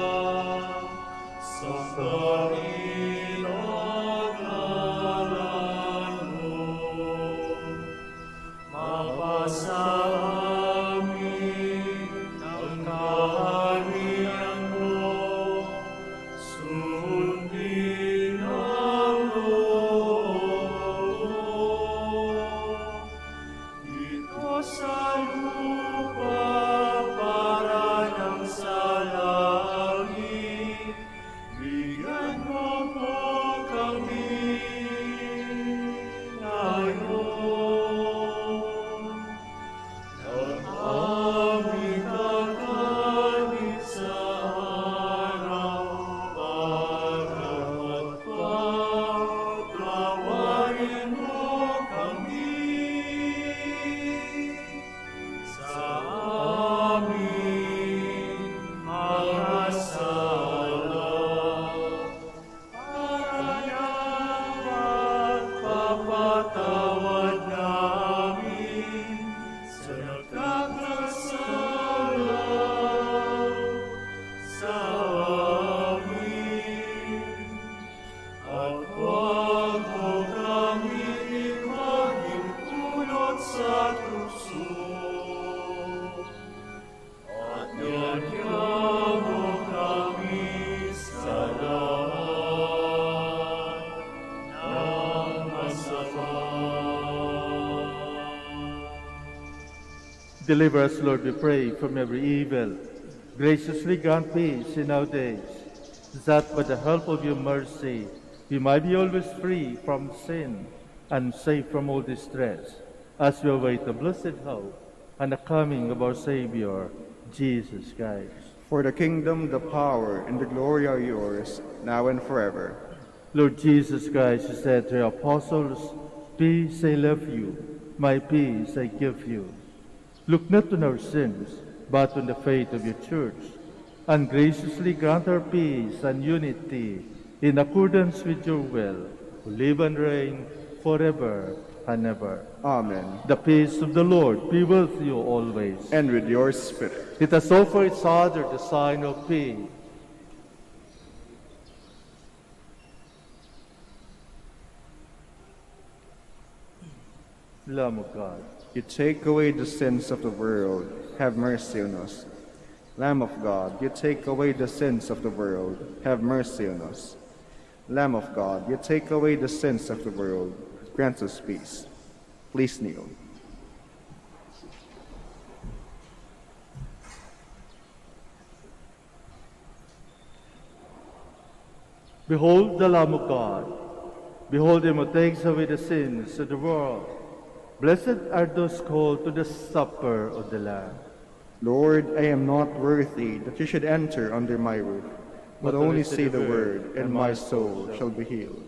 sambahin ang ngalan mo. Mapasa amin ang kaharian mo, sundin ang loob mo. Ito sa lupa para ng sa langit, bigyan mo po kami ngayon ng aming kakanin sa araw-araw, at pagtawarin mo kami sa aming mga sala, para nang magpapatawad namin sa nagkakasala sa amin. At huwag mo kami maging sa tukso, at ganyan mo kami sa lahat ng masama.
Deliver us, Lord, we pray, from every evil. Graciously grant peace in our days, that by the help of your mercy we might be always free from sin and safe from all distress, as we await the blessed hope and the coming of our Savior, Jesus Christ.
For the kingdom, the power, and the glory are yours, now and forever.
Lord Jesus Christ, you said to your apostles, "Peace I leave you, my peace I give you." Look not on our sins, but on the faith of your Church, and graciously grant her peace and unity in accordance with your will, who live and reign forever and ever.
Amen.
The peace of the Lord be with you always.
And with your spirit.
Let us offer each other the sign of peace. Lamb of God,
You take away the sins of the world, have mercy on us. Lamb of God, you take away the sins of the world, have mercy on us. Lamb of God, you take away the sins of the world, grant us peace. Please kneel.
behold the Lamb of God. Behold him who takes away the sins of the world. Blessed are those called to the supper of the Lamb.
Lord, I am not worthy that you should enter under my roof, but only say the word, and my soul shall be healed.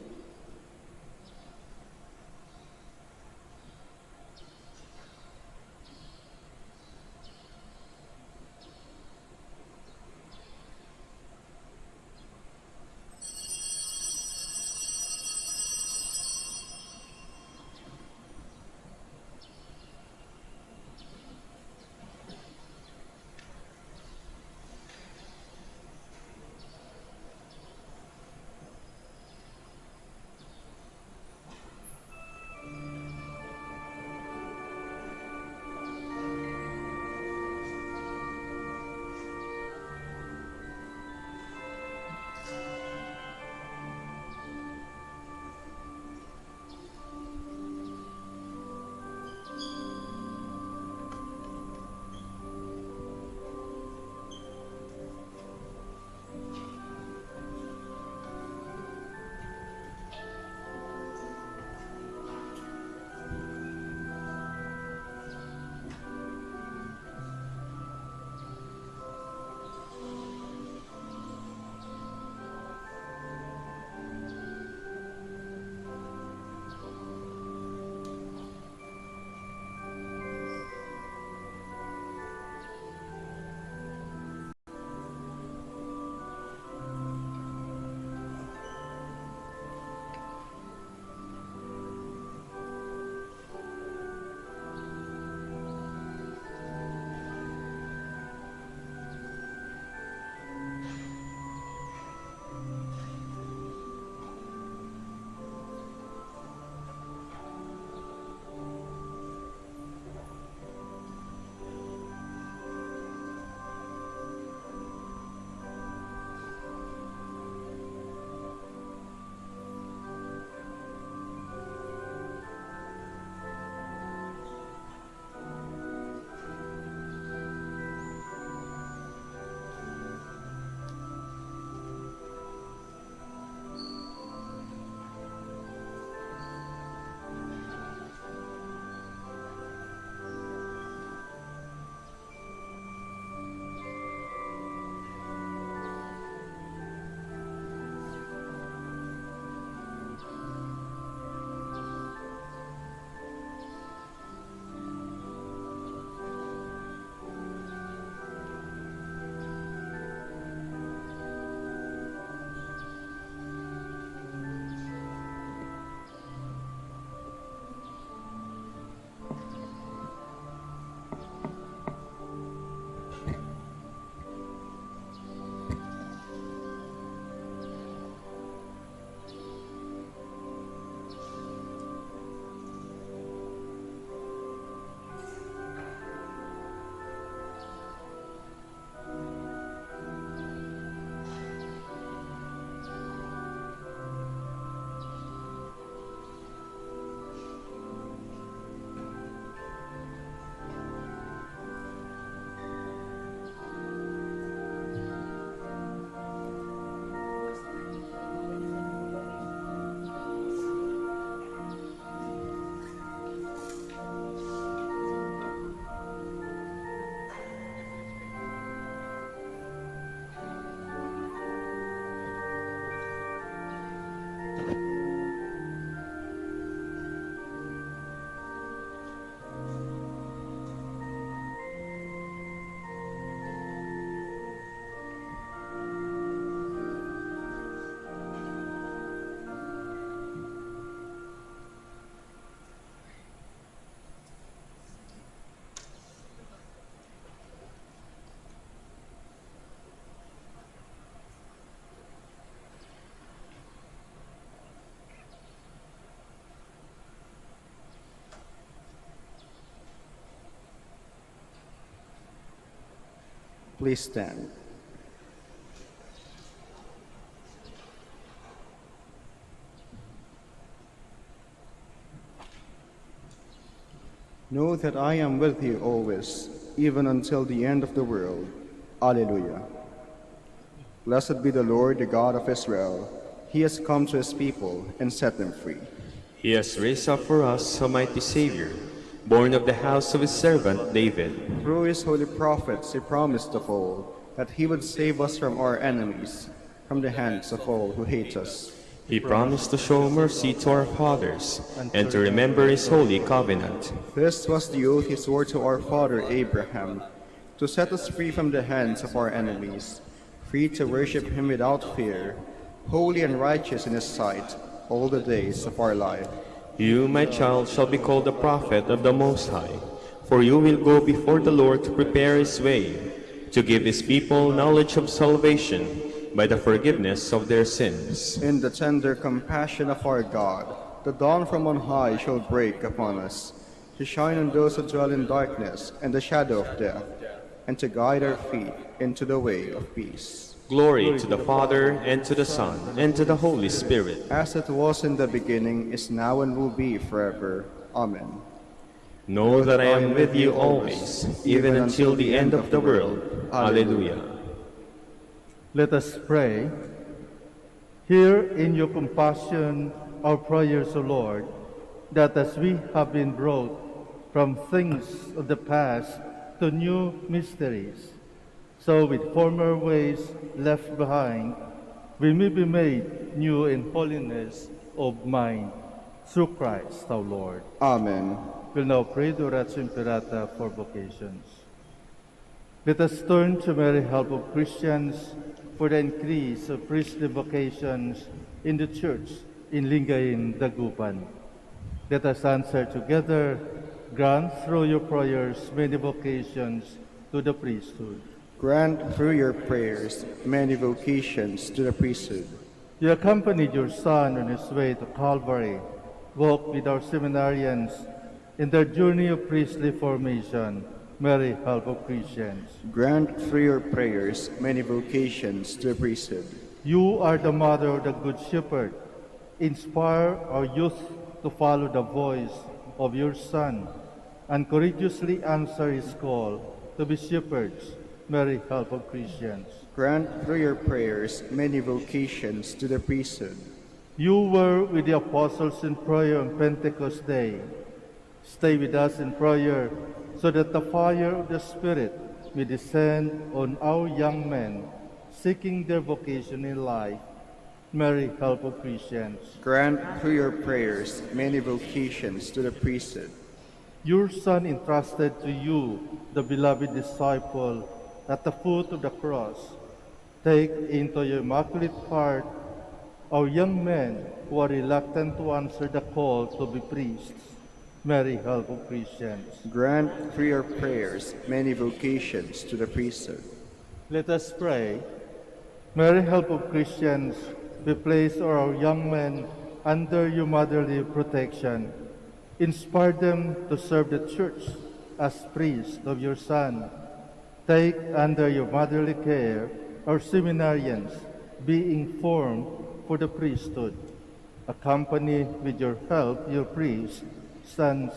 Please stand. Know that I am with you always, even until the end of the world. Alleluia. Blessed be the Lord, the God of Israel. He has come to his people and set them free.
He has raised up for us a mighty Savior, born of the house of his servant David.
Through his holy prophets he promised of old that he would save us from our enemies, from the hands of all who hate us.
He promised to show mercy to our fathers and to remember his holy covenant.
This was the oath he swore to our father Abraham, to set us free from the hands of our enemies, free to worship him without fear, holy and righteous in his sight all the days of our life.
You, my child, shall be called the prophet of the Most High, for you will go before the Lord to prepare his way, to give his people knowledge of salvation by the forgiveness of their sins.
In the tender compassion of our God, the dawn from on high shall break upon us, to shine on those who dwell in darkness and the shadow of death, and to guide our feet into the way of peace.
Glory to the Father, and to the Son, and to the Holy Spirit.
As it was in the beginning, is now, and will be forever. Amen.
Know that I am with you always, even until the end of the world. Alleluia.
Let us pray. Hear in your compassion our prayers, O Lord, that as we have been brought from things of the past to new mysteries, so with former ways left behind, we may be made new in holiness of mind. Through Christ our Lord.
Amen.
We'll now pray the Oratio Imperata for vocations. Let us turn to Mary, help of Christians, for the increase of priestly vocations in the Church in Lingayen, Dagupan. Let us answer together, grant through your prayers many vocations to the priesthood.
Grant through your prayers many vocations to the priesthood.
You accompanied your Son on his way to Calvary. Walk with our seminarians in their journey of priestly formation. Mary, help of Christians.
Grant through your prayers many vocations to the priesthood.
You are the mother of the Good Shepherd. Inspire our youth to follow the voice of your Son and courageously answer his call to be shepherds. Mary, help of Christians.
Grant through your prayers many vocations to the priesthood.
You were with the apostles in prayer on Pentecost Day. Stay with us in prayer so that the fire of the Spirit may descend on our young men seeking their vocation in life. Mary, help of Christians.
Grant through your prayers many vocations to the priesthood.
Your Son entrusted to you the beloved disciple at the foot of the cross. Take into your immaculate heart our young men who are reluctant to answer the call to be priests. Mary, help of Christians.
Grant through your prayers many vocations to the priesthood.
Let us pray. Mary, help of Christians, we place our young men under your motherly protection. Inspire them to serve the Church as priests of your Son. Take under your motherly care our seminarians, being formed for the priesthood. Accompany with your help your priests, sons,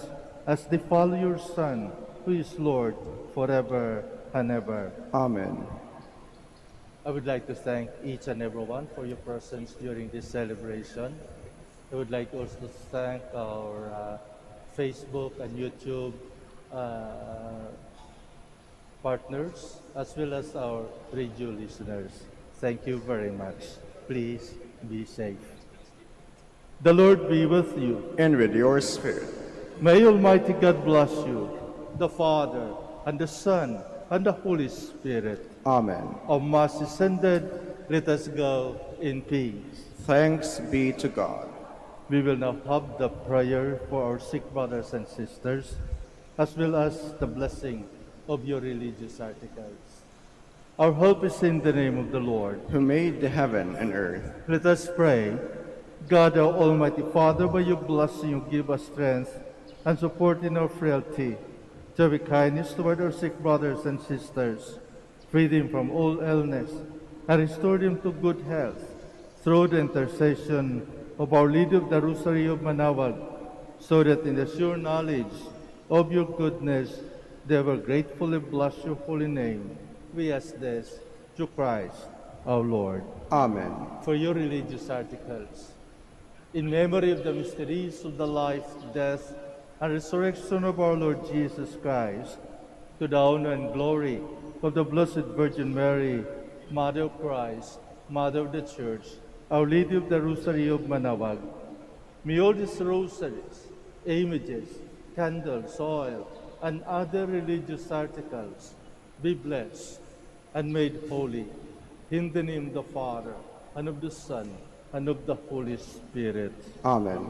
as they follow your Son, who is Lord forever and ever.
Amen.
I would like to thank each and everyone for your presence during this celebration. I would like also to thank our Facebook and YouTube partners, as well as our radio listeners. Thank you very much. Please be safe. The Lord be with you.
And with your spirit.
May Almighty God bless you, the Father, and the Son, and the Holy Spirit.
Amen.
O Mass is ended. Let us go in peace.
Thanks be to God.
We will now have the prayer for our sick brothers and sisters, as well as the blessing of your religious articles. Our hope is in the name of the Lord,
who made the heaven and earth.
Let us pray. God, our Almighty Father, by your blessing you give us strength and support in our frailty, to have kindness toward our sick brothers and sisters, freed him from all illness, and restored him to good health through the intercession of Our Lady of the Rosary of Manaoag, so that in the sure knowledge of your goodness they will gratefully bless your holy name. We ask this through Christ our Lord.
Amen.
For your religious articles, in memory of the mysteries of the life, death, and resurrection of our Lord Jesus Christ, to the honor and glory of the Blessed Virgin Mary, Mother of Christ, Mother of the Church, Our Lady of the Rosary of Manaoag, may all these rosaries, images, candles, oil, and other religious articles be blessed and made holy in the name of the Father, and of the Son, and of the Holy Spirit.
Amen.